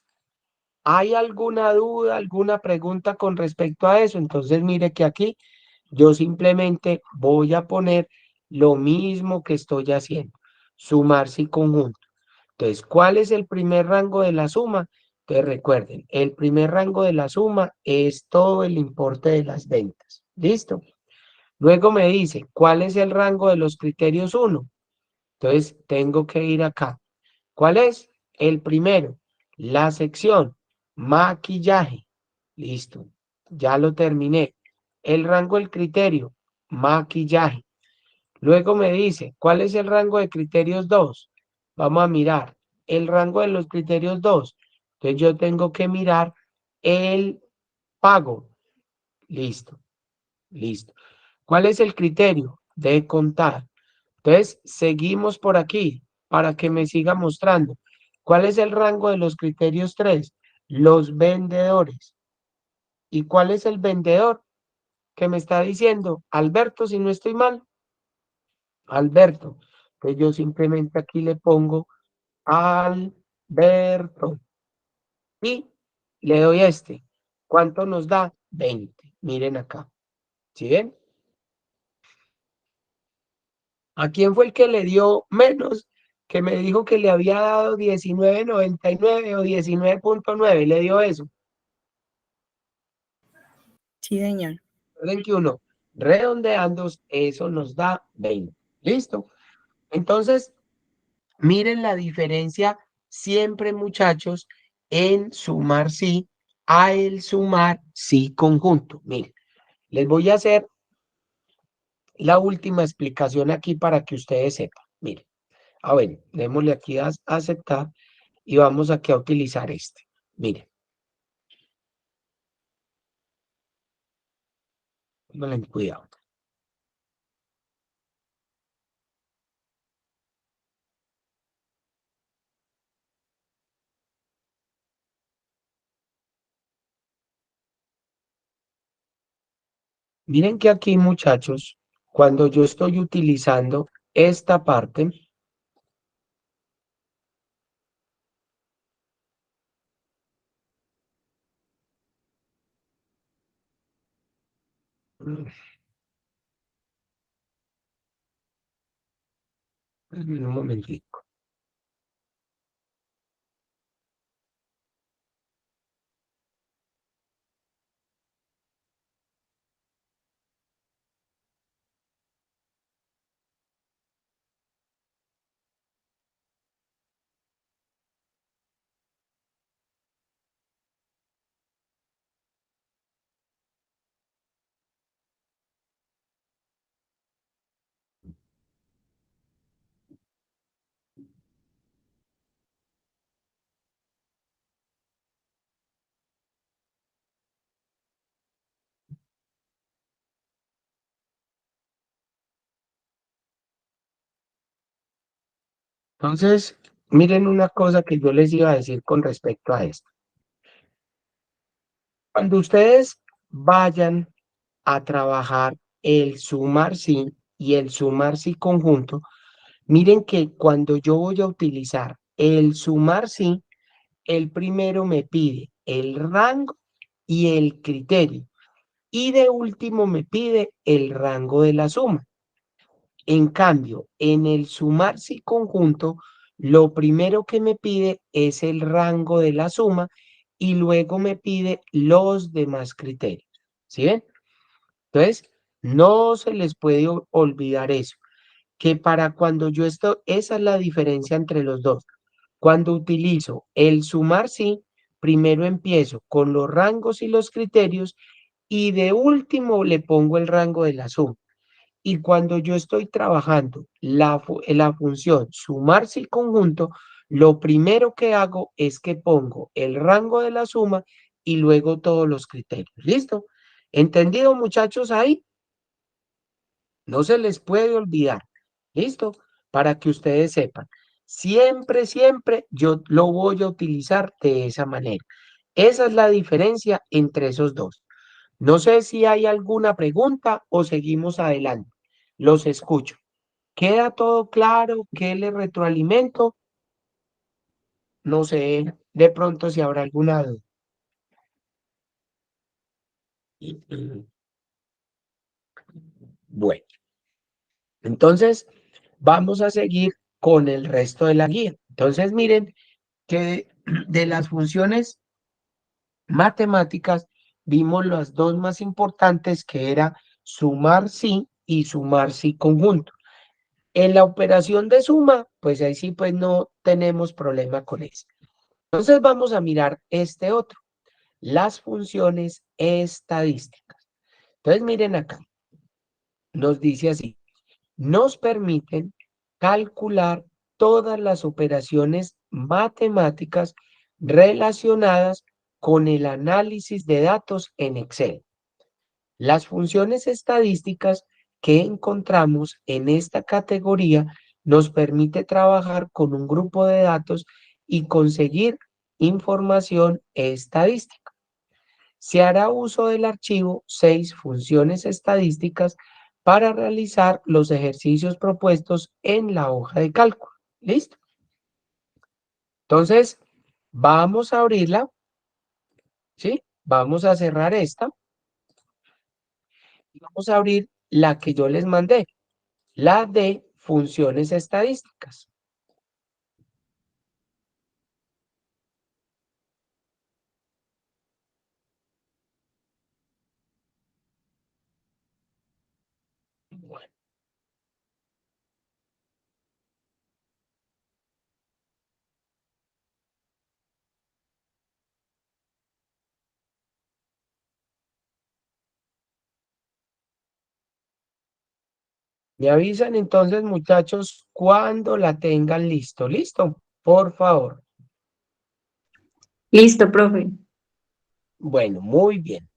¿hay alguna duda, alguna pregunta con respecto a eso? Entonces, mire que aquí yo simplemente voy a poner lo mismo que estoy haciendo, sumar y conjunto. Entonces, ¿cuál es el primer rango de la suma? Entonces, recuerden, el primer rango de la suma es todo el importe de las ventas. ¿Listo? Luego me dice, ¿cuál es el rango de los criterios uno? Entonces, tengo que ir acá. ¿Cuál es? El primero, la sección, maquillaje. Listo, ya lo terminé. El rango del criterio, maquillaje. Luego me dice, ¿cuál es el rango de criterios 2? Vamos a mirar el rango de los criterios 2. Entonces yo tengo que mirar el pago. Listo, listo. ¿Cuál es el criterio? De contar. Entonces seguimos por aquí para que me siga mostrando. ¿Cuál es el rango de los criterios 3? Los vendedores. ¿Y cuál es el vendedor que me está diciendo? Alberto, si no estoy mal. Alberto. Entonces yo simplemente aquí le pongo Alberto y le doy este. ¿Cuánto nos da? 20. Miren acá. ¿Sí ven? ¿A quién fue el que le dio menos? Que me dijo que le había dado 19.99 o 19.9. Le dio eso. Sí, señor. Recuerden que uno redondeando, eso nos da 20. ¿Listo? Entonces, miren la diferencia siempre, muchachos, en sumar sí a el sumar sí conjunto. Miren, les voy a hacer la última explicación aquí para que ustedes sepan. Miren, ver, démosle aquí a aceptar y vamos aquí a utilizar este. Miren, pónganle cuidado. Miren que aquí, muchachos, cuando yo estoy utilizando esta parte, Un momentico. Entonces, miren una cosa que yo les iba a decir con respecto a esto. Cuando ustedes vayan a trabajar el sumar sí y el sumar sí conjunto, miren que cuando yo voy a utilizar el sumar sí, el primero me pide el rango y el criterio. Y de último me pide el rango de la suma. En cambio, en el sumar sí conjunto, lo primero que me pide es el rango de la suma y luego me pide los demás criterios. ¿Sí ven? Entonces, no se les puede olvidar eso, que para cuando yo estoy, esa es la diferencia entre los dos. Cuando utilizo el sumar sí, primero empiezo con los rangos y los criterios y de último le pongo el rango de la suma. Y cuando yo estoy trabajando la función sumar sí conjunto, lo primero que hago es que pongo el rango de la suma y luego todos los criterios. ¿Listo? ¿Entendido, muchachos, ahí? No se les puede olvidar. ¿Listo? Para que ustedes sepan. Siempre, siempre yo lo voy a utilizar de esa manera. Esa es la diferencia entre esos dos. No sé si hay alguna pregunta o seguimos adelante. Los escucho. ¿Queda todo claro? ¿Qué le retroalimento? No sé, de pronto si habrá alguna duda. Bueno, entonces vamos a seguir con el resto de la guía. Entonces miren que de las funciones matemáticas vimos las dos más importantes que era sumar sí y sumar sí conjunto. En la operación de suma, pues ahí sí pues no tenemos problema con eso. Entonces vamos a mirar este otro, las funciones estadísticas. Entonces miren acá, nos dice así, nos permiten calcular todas las operaciones matemáticas relacionadas con el análisis de datos en Excel. Las funciones estadísticas que encontramos en esta categoría nos permite trabajar con un grupo de datos y conseguir información estadística. Se hará uso del archivo 6 funciones estadísticas para realizar los ejercicios propuestos en la hoja de cálculo. ¿Listo? Entonces, vamos a abrirla, ¿sí? Vamos a cerrar esta y vamos a abrir la que yo les mandé, la de funciones estadísticas. Bueno, me avisan entonces, muchachos, cuando la tengan listo. ¿Listo? Por favor. Listo, profe. Bueno, muy bien.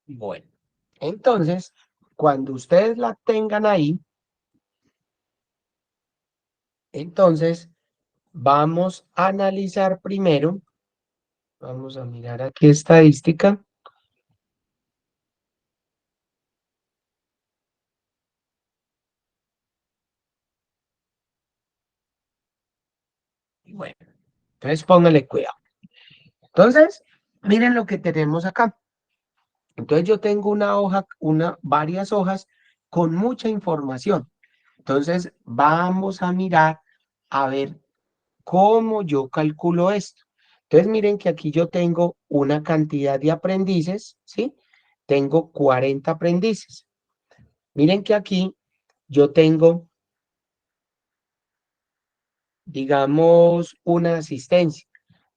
Bueno, entonces, cuando ustedes la tengan ahí, entonces vamos a analizar primero, vamos a mirar aquí estadística. Bueno, entonces póngale cuidado. Entonces, miren lo que tenemos acá. Entonces yo tengo una hoja, varias hojas con mucha información. Entonces vamos a mirar a ver cómo yo calculo esto. Entonces miren que aquí yo tengo una cantidad de aprendices, ¿sí? Tengo 40 aprendices. Miren que aquí yo tengo, digamos, una asistencia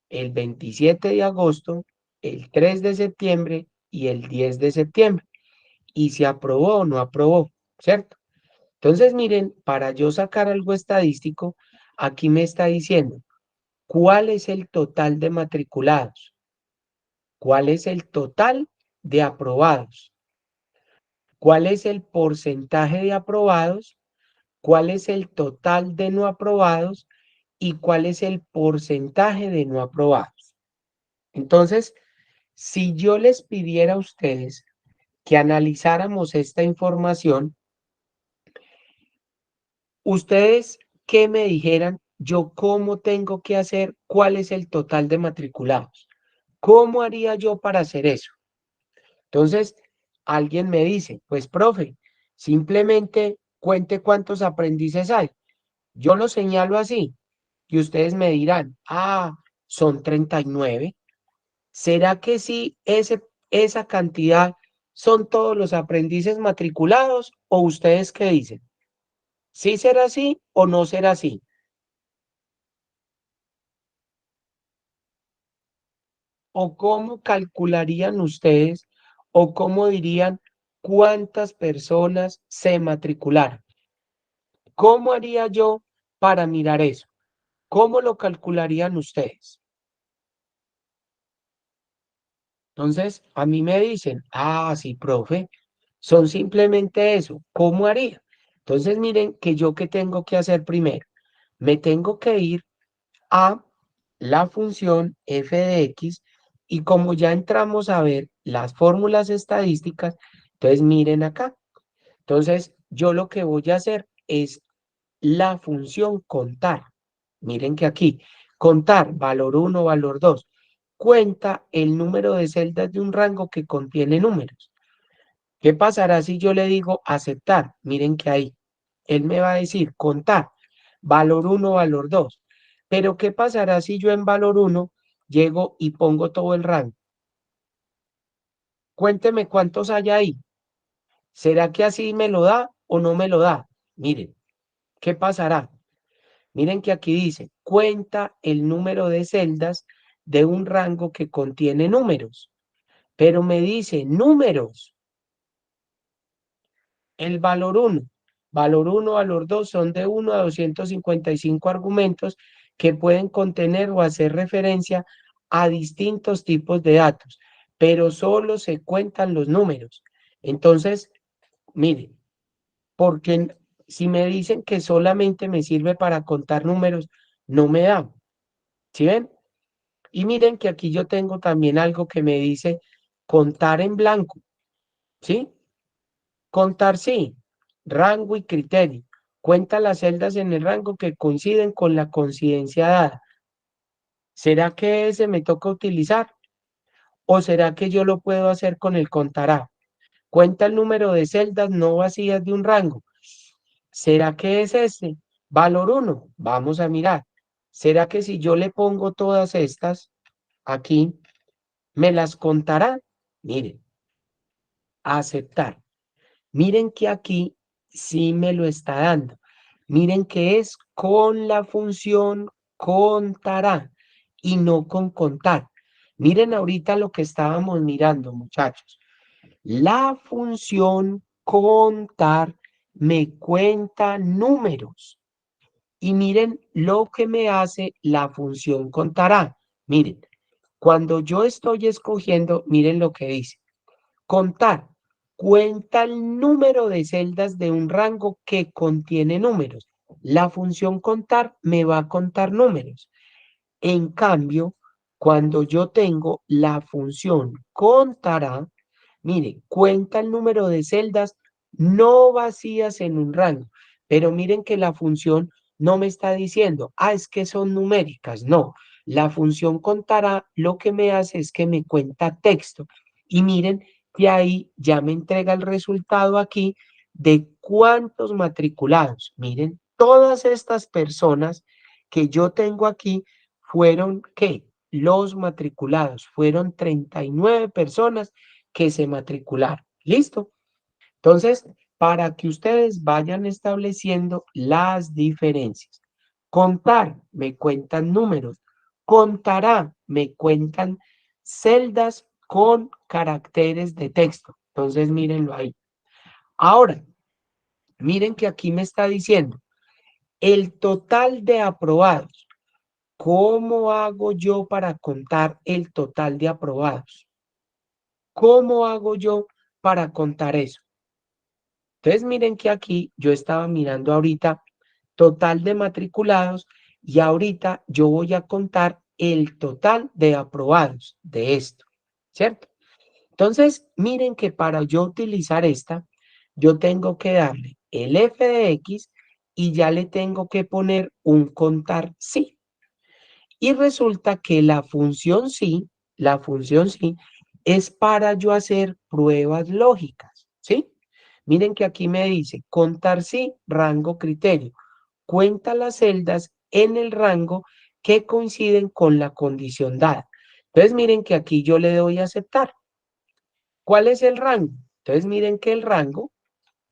el 27 de agosto, el 3 de septiembre y el 10 de septiembre. Y si aprobó o no aprobó, ¿cierto? Entonces, miren, para yo sacar algo estadístico, aquí me está diciendo cuál es el total de matriculados, cuál es el total de aprobados, cuál es el porcentaje de aprobados, cuál es el total de no aprobados y cuál es el porcentaje de no aprobados. Entonces, si yo les pidiera a ustedes que analizáramos esta información, ustedes que me dijeran yo cómo tengo que hacer, cuál es el total de matriculados, cómo haría yo para hacer eso. Entonces, alguien me dice, pues profe, simplemente cuente cuántos aprendices hay. Yo lo señalo así y ustedes me dirán, son 39. ¿Será que sí esa cantidad son todos los aprendices matriculados o ustedes qué dicen? ¿Sí será así o no será así? ¿O cómo calcularían ustedes o cómo dirían cuántas personas se matricularon? ¿Cómo haría yo para mirar eso? ¿Cómo lo calcularían ustedes? Entonces, a mí me dicen, sí, profe, son simplemente eso. ¿Cómo haría? Entonces, miren que yo qué tengo que hacer primero. Me tengo que ir a la función f de x y como ya entramos a ver las fórmulas estadísticas, entonces miren acá. Entonces, yo lo que voy a hacer es la función contar. Miren que aquí, contar, valor 1, valor 2, cuenta el número de celdas de un rango que contiene números. ¿Qué pasará si yo le digo aceptar? Miren que ahí, él me va a decir contar, valor 1, valor 2. Pero ¿qué pasará si yo en valor 1 llego y pongo todo el rango? Cuénteme cuántos hay ahí. ¿Será que así me lo da o no me lo da? Miren, ¿qué pasará? Miren que aquí dice, cuenta el número de celdas de un rango que contiene números. Pero me dice números. El valor 1, valor 2 son de 1 a 255 argumentos que pueden contener o hacer referencia a distintos tipos de datos, pero solo se cuentan los números. Entonces, miren, porque si me dicen que solamente me sirve para contar números, no me da. ¿Sí ven? Y miren que aquí yo tengo también algo que me dice contar en blanco. ¿Sí? Contar sí, rango y criterio. Cuenta las celdas en el rango que coinciden con la coincidencia dada. ¿Será que ese me toca utilizar? ¿O será que yo lo puedo hacer con el contará? Cuenta el número de celdas no vacías de un rango. ¿Será que es este? Valor 1. Vamos a mirar. ¿Será que si yo le pongo todas estas aquí, me las contará? Miren, aceptar. Miren que aquí sí me lo está dando. Miren que es con la función contará y no con contar. Miren ahorita lo que estábamos mirando, muchachos. La función contar me cuenta números. Y miren lo que me hace la función contará. Miren, cuando yo estoy escogiendo, miren lo que dice. Contar. Cuenta el número de celdas de un rango que contiene números. La función contar me va a contar números. En cambio, cuando yo tengo la función contará, mire, cuenta el número de celdas no vacías en un rango. Pero miren que la función no me está diciendo, es que son numéricas. No, la función contará lo que me hace es que me cuenta texto. Y miren que ahí ya me entrega el resultado aquí de cuántos matriculados. Miren, todas estas personas que yo tengo aquí fueron, ¿qué? Los matriculados. Fueron 39 personas que se matricularon. ¿Listo? Entonces, para que ustedes vayan estableciendo las diferencias. Contar, me cuentan números. Contará, me cuentan celdas con caracteres de texto. Entonces, mírenlo ahí. Ahora, miren que aquí me está diciendo el total de aprobados. ¿Cómo hago yo para contar el total de aprobados? ¿Cómo hago yo para contar eso? Entonces, miren que aquí yo estaba mirando ahorita total de matriculados y ahorita yo voy a contar el total de aprobados de esto, ¿cierto? Entonces, miren que para yo utilizar esta, yo tengo que darle el f de x y ya le tengo que poner un contar sí. Y resulta que la función sí, es para yo hacer pruebas lógicas, ¿sí? Miren que aquí me dice contar sí, rango criterio. Cuenta las celdas en el rango que coinciden con la condición dada. Entonces miren que aquí yo le doy a aceptar. ¿Cuál es el rango? Entonces miren que el rango,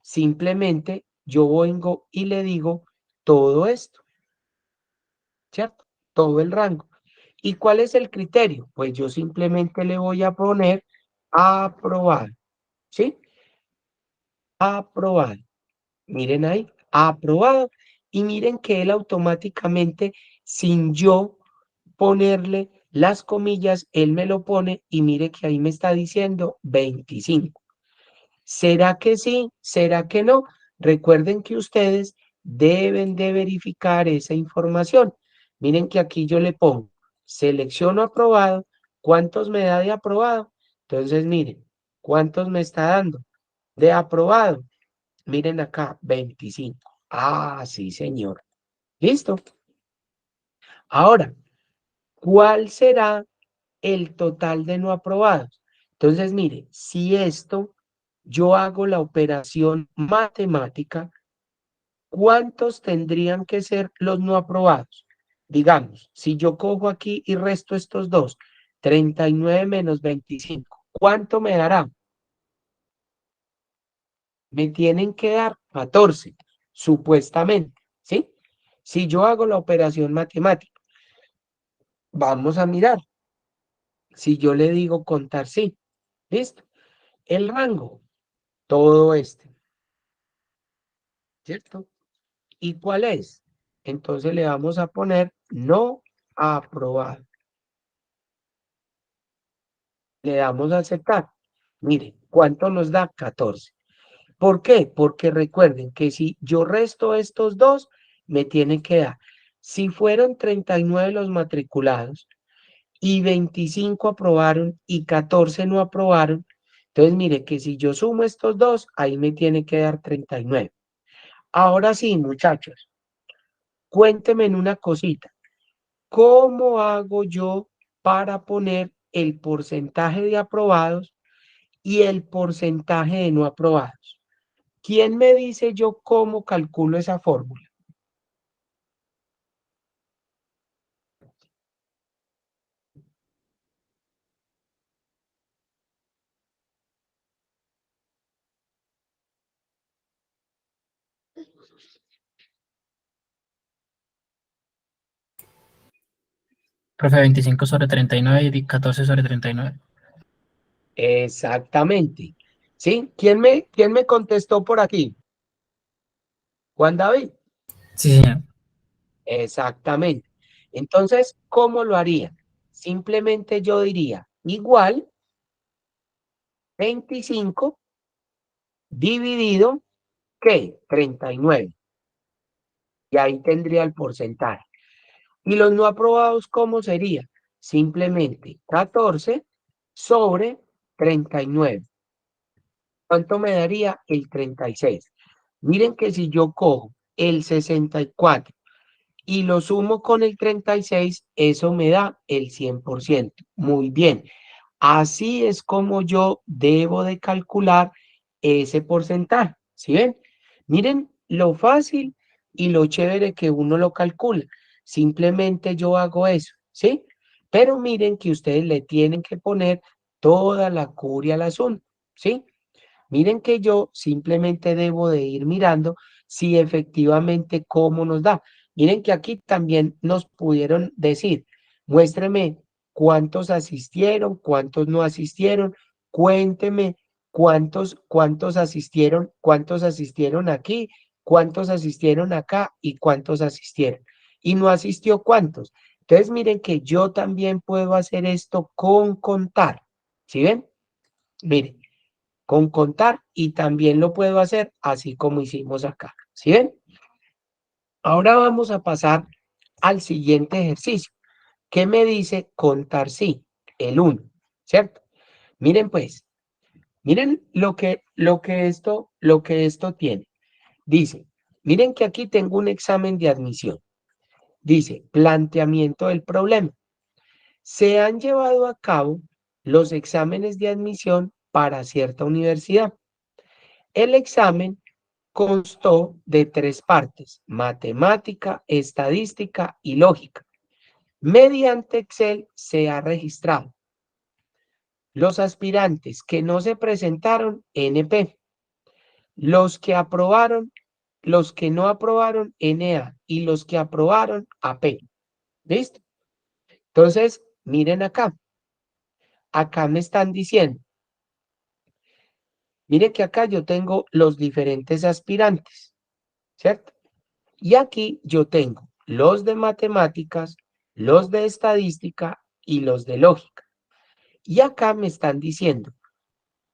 simplemente yo vengo y le digo todo esto, ¿cierto? Todo el rango. ¿Y cuál es el criterio? Pues yo simplemente le voy a poner aprobado, ¿sí? Aprobado. Miren ahí, aprobado. Y miren que él automáticamente, sin yo ponerle las comillas, él me lo pone y mire que ahí me está diciendo 25. ¿Será que sí? ¿Será que no? Recuerden que ustedes deben de verificar esa información. Miren que aquí yo le pongo, selecciono aprobado. ¿Cuántos me da de aprobado? Entonces, miren, ¿cuántos me está dando de aprobado? Miren acá, 25. Ah, sí, señor. ¿Listo? Ahora, ¿cuál será el total de no aprobados? Entonces, mire, si esto yo hago la operación matemática, ¿cuántos tendrían que ser los no aprobados? Digamos, si yo cojo aquí y resto estos dos, 39 menos 25, ¿cuánto me dará? Me tienen que dar 14, supuestamente, ¿sí? Si yo hago la operación matemática, vamos a mirar. Si yo le digo contar sí, ¿listo? El rango, todo este, ¿cierto? ¿Y cuál es? Entonces le vamos a poner no aprobado. Le damos a aceptar. Mire, ¿cuánto nos da? 14. ¿Por qué? Porque recuerden que si yo resto estos dos, me tiene que dar. Si fueron 39 los matriculados y 25 aprobaron y 14 no aprobaron, entonces mire que si yo sumo estos dos, ahí me tiene que dar 39. Ahora sí, muchachos, cuéntenme en una cosita. ¿Cómo hago yo para poner el porcentaje de aprobados y el porcentaje de no aprobados? ¿Quién me dice yo cómo calculo esa fórmula? Profe, 25 sobre 39 y 14 sobre 39. Exactamente. ¿Sí? ¿Quién me contestó por aquí? Juan David. Sí, señor. Exactamente. Entonces, ¿cómo lo haría? Simplemente yo diría igual 25 dividido, ¿qué? 39. Y ahí tendría el porcentaje. Y los no aprobados, ¿cómo sería? Simplemente 14 sobre 39. ¿Cuánto me daría? El 36. Miren que si yo cojo el 64 y lo sumo con el 36, eso me da el 100%. Muy bien. Así es como yo debo de calcular ese porcentaje. ¿Sí ven? Miren lo fácil y lo chévere que uno lo calcula. Simplemente yo hago eso, ¿sí? Pero miren que ustedes le tienen que poner toda la curia al asunto, ¿sí? Miren que yo simplemente debo de ir mirando si efectivamente cómo nos da. Miren que aquí también nos pudieron decir, muéstreme cuántos asistieron, cuántos no asistieron, cuénteme cuántos asistieron aquí, cuántos asistieron acá y cuántos asistieron. Y no asistió cuántos. Entonces miren que yo también puedo hacer esto con contar. ¿Sí ven? Miren con contar y también lo puedo hacer así como hicimos acá. ¿Sí ven? Ahora vamos a pasar al siguiente ejercicio. ¿Qué me dice contar sí? El 1, ¿cierto? Miren pues, miren lo que esto tiene. Dice, miren que aquí tengo un examen de admisión. Dice, planteamiento del problema. Se han llevado a cabo los exámenes de admisión para cierta universidad. El examen constó de 3 partes: matemática, estadística y lógica. Mediante Excel se ha registrado los aspirantes que no se presentaron NP, los que aprobaron, los que no aprobaron NA y los que aprobaron AP. ¿Listo? Entonces, miren acá. Acá me están diciendo, miren que acá yo tengo los diferentes aspirantes, ¿cierto? Y aquí yo tengo los de matemáticas, los de estadística y los de lógica. Y acá me están diciendo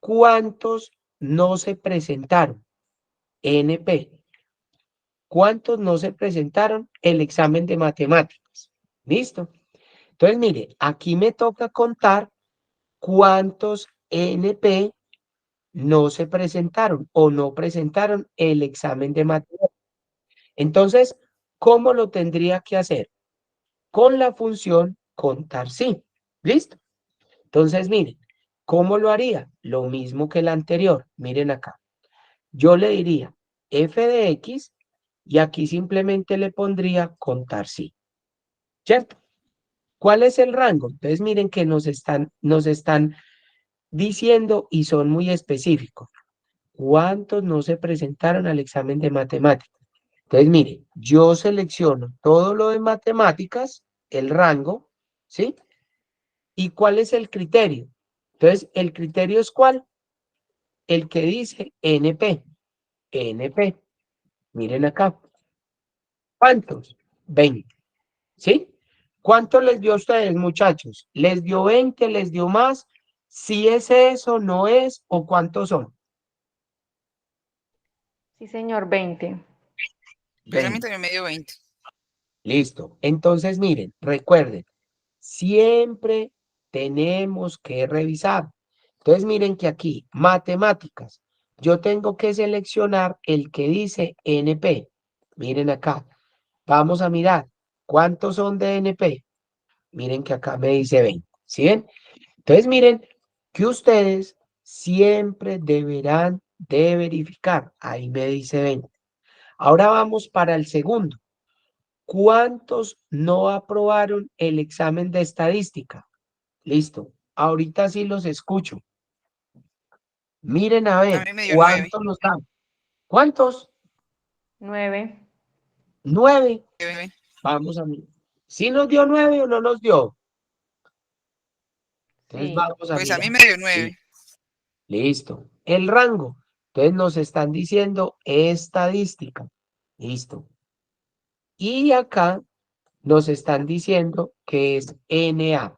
cuántos no se presentaron. NP. ¿Cuántos no se presentaron el examen de matemáticas? ¿Listo? Entonces, mire, aquí me toca contar cuántos NP no se presentaron o no presentaron el examen de matemáticas. Entonces, ¿cómo lo tendría que hacer? Con la función contar sí. ¿Listo? Entonces, miren, ¿cómo lo haría? Lo mismo que el anterior. Miren acá. Yo le diría f de x y aquí simplemente le pondría contar sí. ¿Cierto? ¿Cuál es el rango? Entonces, miren que nos están diciendo y son muy específicos. ¿Cuántos no se presentaron al examen de matemáticas? Entonces, mire, yo selecciono todo lo de matemáticas, el rango, ¿sí? ¿Y cuál es el criterio? Entonces, el criterio es ¿cuál? El que dice NP. NP. Miren acá. ¿Cuántos? 20. ¿Sí? ¿Cuánto les dio a ustedes, muchachos? ¿Les dio 20? ¿Les dio más? Si es eso, no es, o cuántos son. Sí, señor, 20. Pues a mí 20. también me dio 20. Listo. Entonces, miren, recuerden, siempre tenemos que revisar. Entonces, miren que aquí, matemáticas, yo tengo que seleccionar el que dice NP. Miren acá, vamos a mirar, ¿cuántos son de NP? Miren que acá me dice 20, ¿sí ven? Entonces, miren que ustedes siempre deberán de verificar. Ahí me dice 20. Ahora vamos para el segundo. ¿Cuántos no aprobaron el examen de estadística? Listo. Ahorita sí los escucho. Miren a A ver, mí me dio 9. ¿cuántos nos dan? ¿Cuántos? 9. 9. Vamos a mirar. ¿Sí nos dio 9 o no nos dio? Entonces Sí. vamos a Pues a mirar. mí me dio Sí, 9. listo. El rango. Entonces nos están diciendo estadística. Listo. Y acá nos están diciendo que es NA.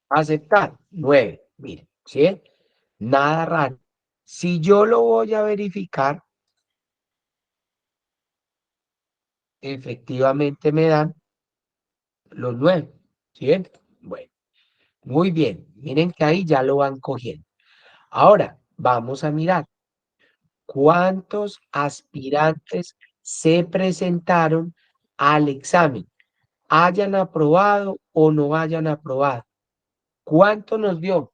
Aceptar. 9. Miren, ¿sí? Nada raro. Si yo lo voy a verificar, efectivamente me dan los 9. ¿Sí ven? Bueno, muy bien. Miren que ahí ya lo van cogiendo. Ahora, vamos a mirar cuántos aspirantes se presentaron al examen, hayan aprobado o no hayan aprobado. ¿Cuánto nos dio?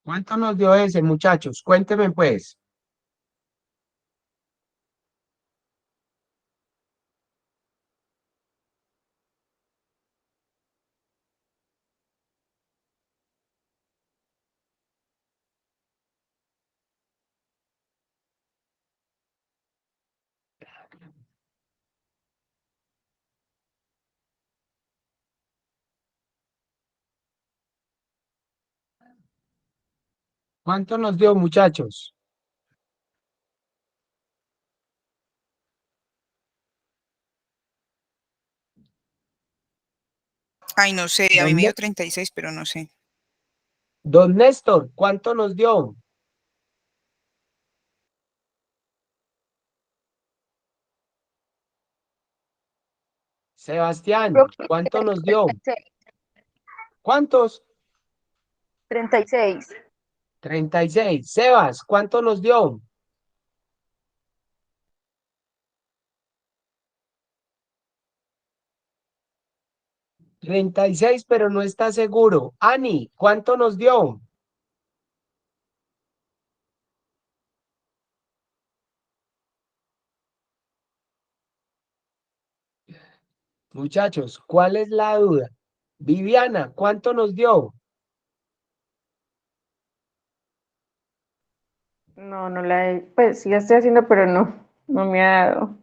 ¿Cuánto nos dio ese, muchachos? Cuéntenme pues. ¿Cuánto nos dio, muchachos? Ay, no sé, a mí me ¿Dónde? dio 36, pero no sé. Don Néstor, ¿cuánto nos dio? Sebastián, Profe, ¿cuánto nos dio? 36. ¿Cuántos? 36. 36. Sebas, ¿cuánto nos dio? 36, pero no está seguro. Ani, ¿cuánto nos dio? Muchachos, ¿cuál es la duda? Viviana, ¿cuánto nos dio? No, no la he, pues sí la estoy haciendo, pero no me ha dado.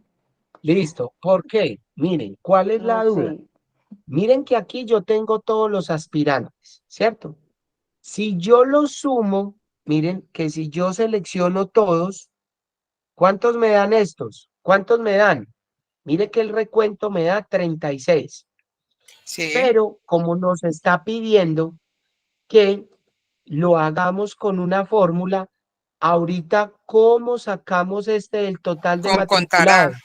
Listo. ¿Por qué? Miren, ¿cuál es No la duda? sé. Miren que aquí yo tengo todos los aspirantes, ¿cierto? Si yo los sumo, miren que si yo selecciono todos, ¿cuántos me dan estos? ¿Cuántos me dan? Mire que el recuento me da 36. Sí. Pero como nos está pidiendo que lo hagamos con una fórmula, ahorita, ¿cómo sacamos este del total de Con contará. matriculados?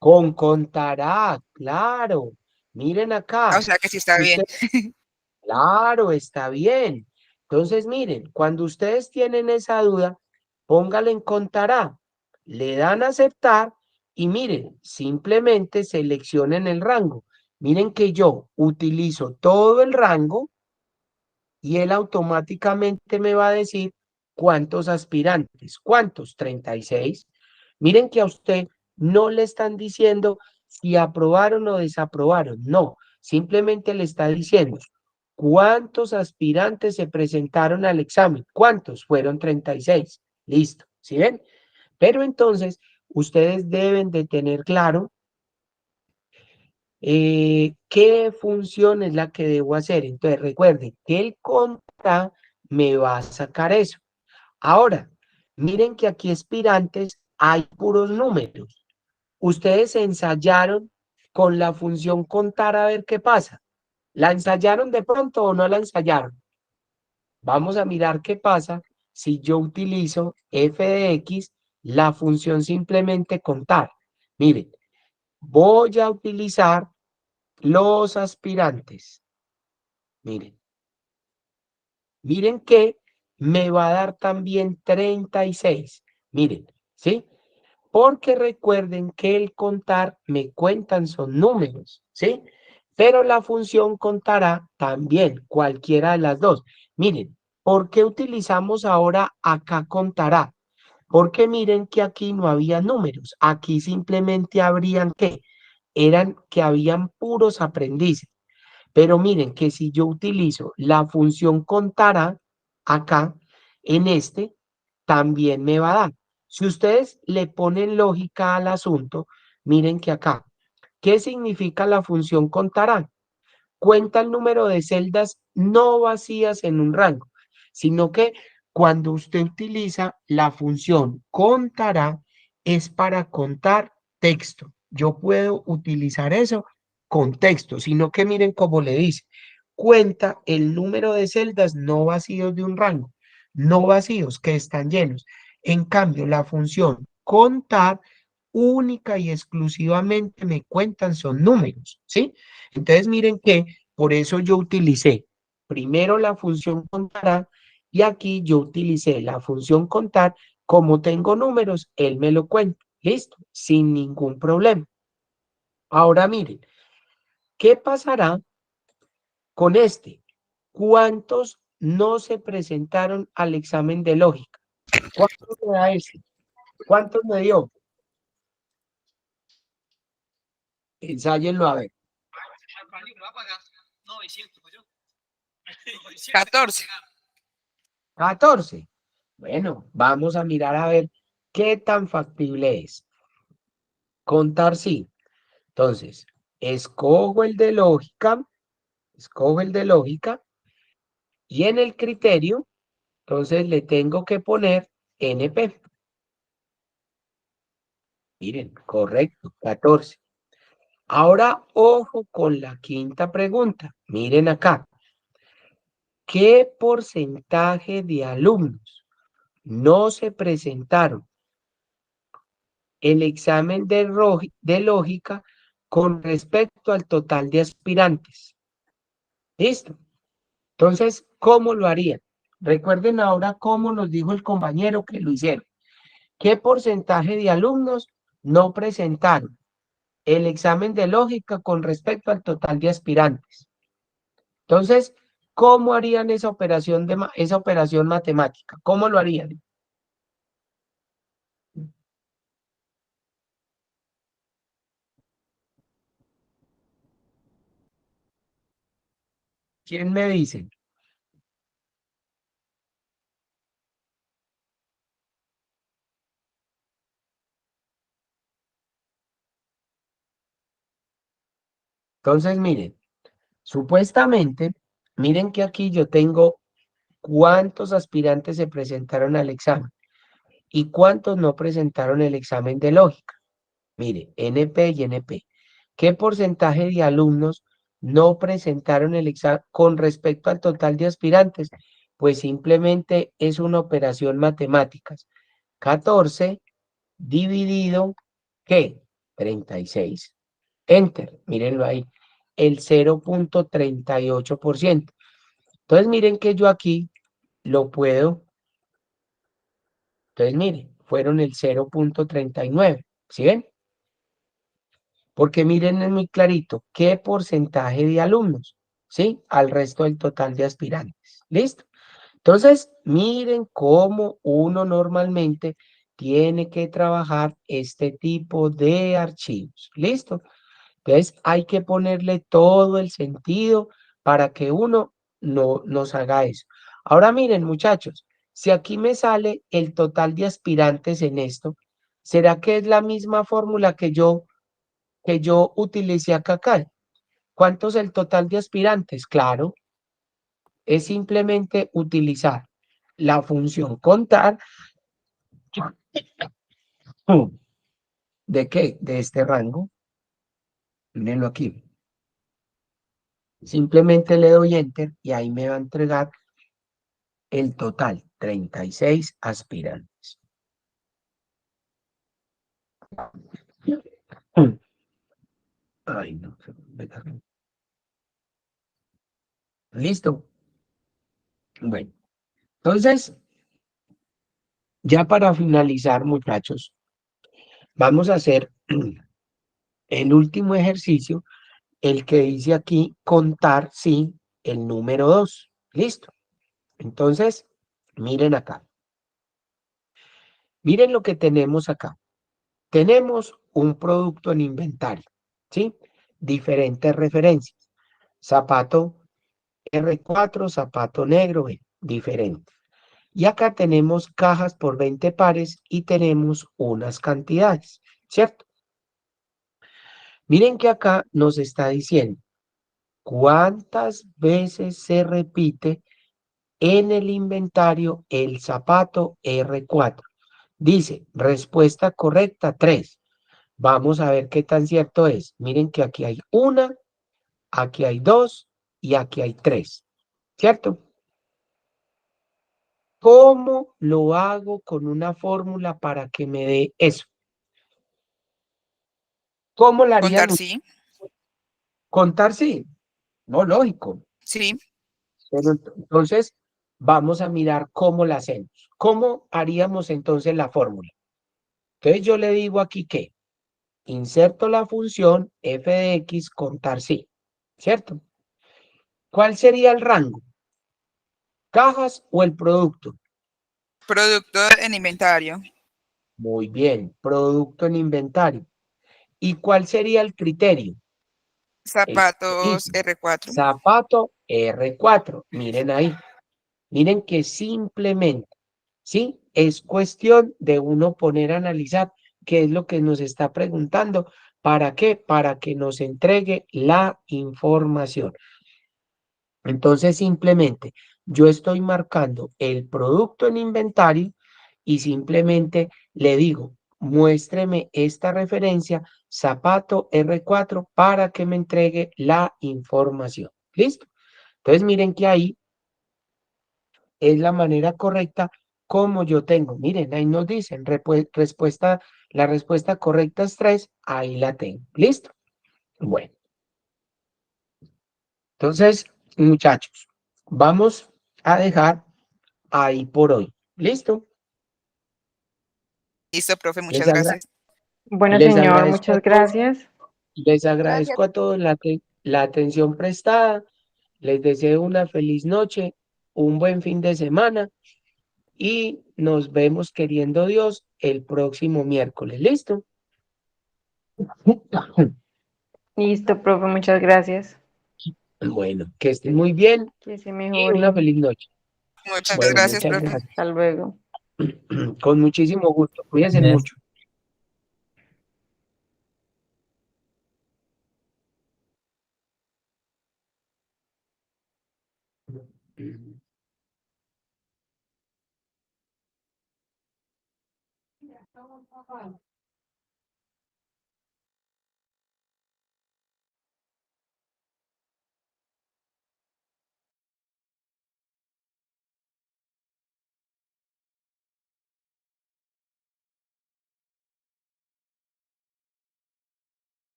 Con contará, claro. Miren Ah, o acá. sea que sí está bien. Claro, está bien. Entonces, miren, cuando ustedes tienen esa duda, póngale en contará, le dan a aceptar y miren, simplemente seleccionen el rango. Miren que yo utilizo todo el rango y él automáticamente me va a decir cuántos aspirantes. ¿Cuántos? 36. Miren que a usted no le están diciendo si aprobaron o desaprobaron. No, simplemente le está diciendo cuántos aspirantes se presentaron al examen. ¿Cuántos? Fueron 36. Listo. ¿Sí ven? Pero entonces, ustedes deben de tener claro qué función es la que debo hacer. Entonces, recuerden que el contra me va a sacar eso. Ahora, miren que aquí aspirantes hay puros números. Ustedes ensayaron con la función contar a ver qué pasa. ¿La ensayaron de pronto o no la ensayaron? Vamos a mirar qué pasa si yo utilizo f de x, la función simplemente contar. Miren, voy a utilizar los aspirantes. Miren, miren que me va a dar también 36. Miren, ¿sí? Porque recuerden que el contar me cuentan son números, ¿sí? Pero la función contará también, cualquiera de las dos. Miren, ¿por qué utilizamos ahora acá contará? Porque miren que aquí no había números, aquí simplemente habrían que, eran que habían puros aprendices. Pero miren que si yo utilizo la función contará acá, en este, también me va a dar. Si ustedes le ponen lógica al asunto, miren que acá, ¿qué significa la función contará? cuenta el número de celdas no vacías en un rango, sino que cuando usted utiliza la función contará, es para contar texto. Yo puedo utilizar eso con texto, sino que miren cómo le dice, cuenta el número de celdas no vacíos de un rango, no vacíos que están llenos. En cambio, la función contar única y exclusivamente me cuentan son números, ¿sí? Entonces miren que por eso yo utilicé primero la función contará y aquí yo utilicé la función contar. Como tengo números, él me lo cuenta. Listo, sin ningún problema. Ahora miren, ¿qué pasará con este? ¿Cuántos no se presentaron al examen de lógica? ¿Cuántos me da este? ¿Cuántos me dio? Ensáyenlo a ver. 14. 14. Bueno, vamos a mirar a ver qué tan factible es. Contar sí. Entonces, escojo el de lógica y en el criterio, entonces le tengo que poner NP. Miren, correcto, 14. Ahora, ojo con la quinta pregunta. Miren acá. ¿Qué porcentaje de alumnos no se presentaron el examen de lógica con respecto al total de aspirantes? ¿Listo? Entonces, ¿cómo lo harían? Recuerden ahora cómo nos dijo el compañero que lo hicieron. ¿Qué porcentaje de alumnos no presentaron el examen de lógica con respecto al total de aspirantes? Entonces, ¿cómo harían esa operación esa operación matemática? ¿Cómo lo harían? ¿Quién me dice? Entonces, miren, supuestamente, miren que aquí yo tengo cuántos aspirantes se presentaron al examen y cuántos no presentaron el examen de lógica. Mire, NP y NP. ¿Qué porcentaje de alumnos no presentaron el examen con respecto al total de aspirantes? Pues simplemente es una operación matemática. 14 dividido, ¿qué? 36. Enter, mírenlo ahí, el 0.38%. Entonces miren que yo aquí lo puedo, entonces miren, fueron el 0.39, ¿sí ven? Porque miren, es muy clarito, ¿qué porcentaje de alumnos? ¿Sí? Al resto del total de aspirantes. ¿Listo? Entonces, miren cómo uno normalmente tiene que trabajar este tipo de archivos. ¿Listo? Entonces, hay que ponerle todo el sentido para que uno no nos haga eso. Ahora miren, muchachos, si aquí me sale el total de aspirantes en esto, ¿será que es la misma fórmula que yo utilicé acá? ¿Cuánto es el total de aspirantes? Claro, es simplemente utilizar la función contar. ¿De qué? De este rango. Mírenlo aquí. Simplemente le doy enter y ahí me va a entregar el total, 36 aspirantes. Ay, no. Listo. Bueno, entonces, ya para finalizar, muchachos, vamos a hacer el último ejercicio, el que dice aquí contar, sí, el número 2. Listo. Entonces, miren acá. Miren lo que tenemos acá. Tenemos un producto en inventario, ¿sí? Diferentes referencias. Zapato R4, zapato negro, diferente. Y acá tenemos cajas por 20 pares y tenemos unas cantidades, ¿cierto? Miren que acá nos está diciendo ¿Cuántas veces se repite en el inventario el zapato R4? Dice, respuesta correcta, 3. Vamos a ver qué tan cierto es. Miren que aquí hay una, aquí hay 2 y aquí hay 3. ¿Cierto? ¿Cómo lo hago con una fórmula para que me dé eso? ¿Cómo la harían? Contar sí. Contar sí. No, lógico. Sí. Pero entonces vamos a mirar cómo la hacemos. ¿Cómo haríamos entonces la fórmula? Entonces yo le digo aquí que inserto la función f de x contar sí, ¿cierto? ¿Cuál sería el rango? ¿Cajas o el producto? Producto en inventario. Muy bien, producto en inventario. ¿Y cuál sería el criterio? Zapatos Mismo. R4. Zapato R4. Miren ahí. Miren que simplemente, ¿sí? Es cuestión de uno poner a analizar qué es lo que nos está preguntando. ¿Para qué? Para que nos entregue la información. Entonces, simplemente yo estoy marcando el producto en inventario y simplemente le digo, muéstreme esta referencia, zapato R4, para que me entregue la información. ¿Listo? Entonces, miren que ahí es la manera correcta como yo tengo. Miren, ahí nos dicen, respuesta, la respuesta correcta es 3, ahí la tengo. ¿Listo? Bueno, entonces, muchachos, vamos a dejar ahí por hoy. ¿Listo? Listo, profe, Les, muchas agra- gracias. Bueno, les señor, agradezco a muchas todos, gracias. les Gracias. agradezco a todos la atención prestada. Les deseo una feliz noche, un buen fin de semana y nos vemos queriendo Dios el próximo miércoles. ¿Listo? Listo, profe, muchas gracias. Bueno, que estén muy bien Que se y una mejore. feliz noche. Muchas Bueno, gracias, muchas profe. gracias. Hasta luego. Con muchísimo gusto. Cuídense Gracias. mucho.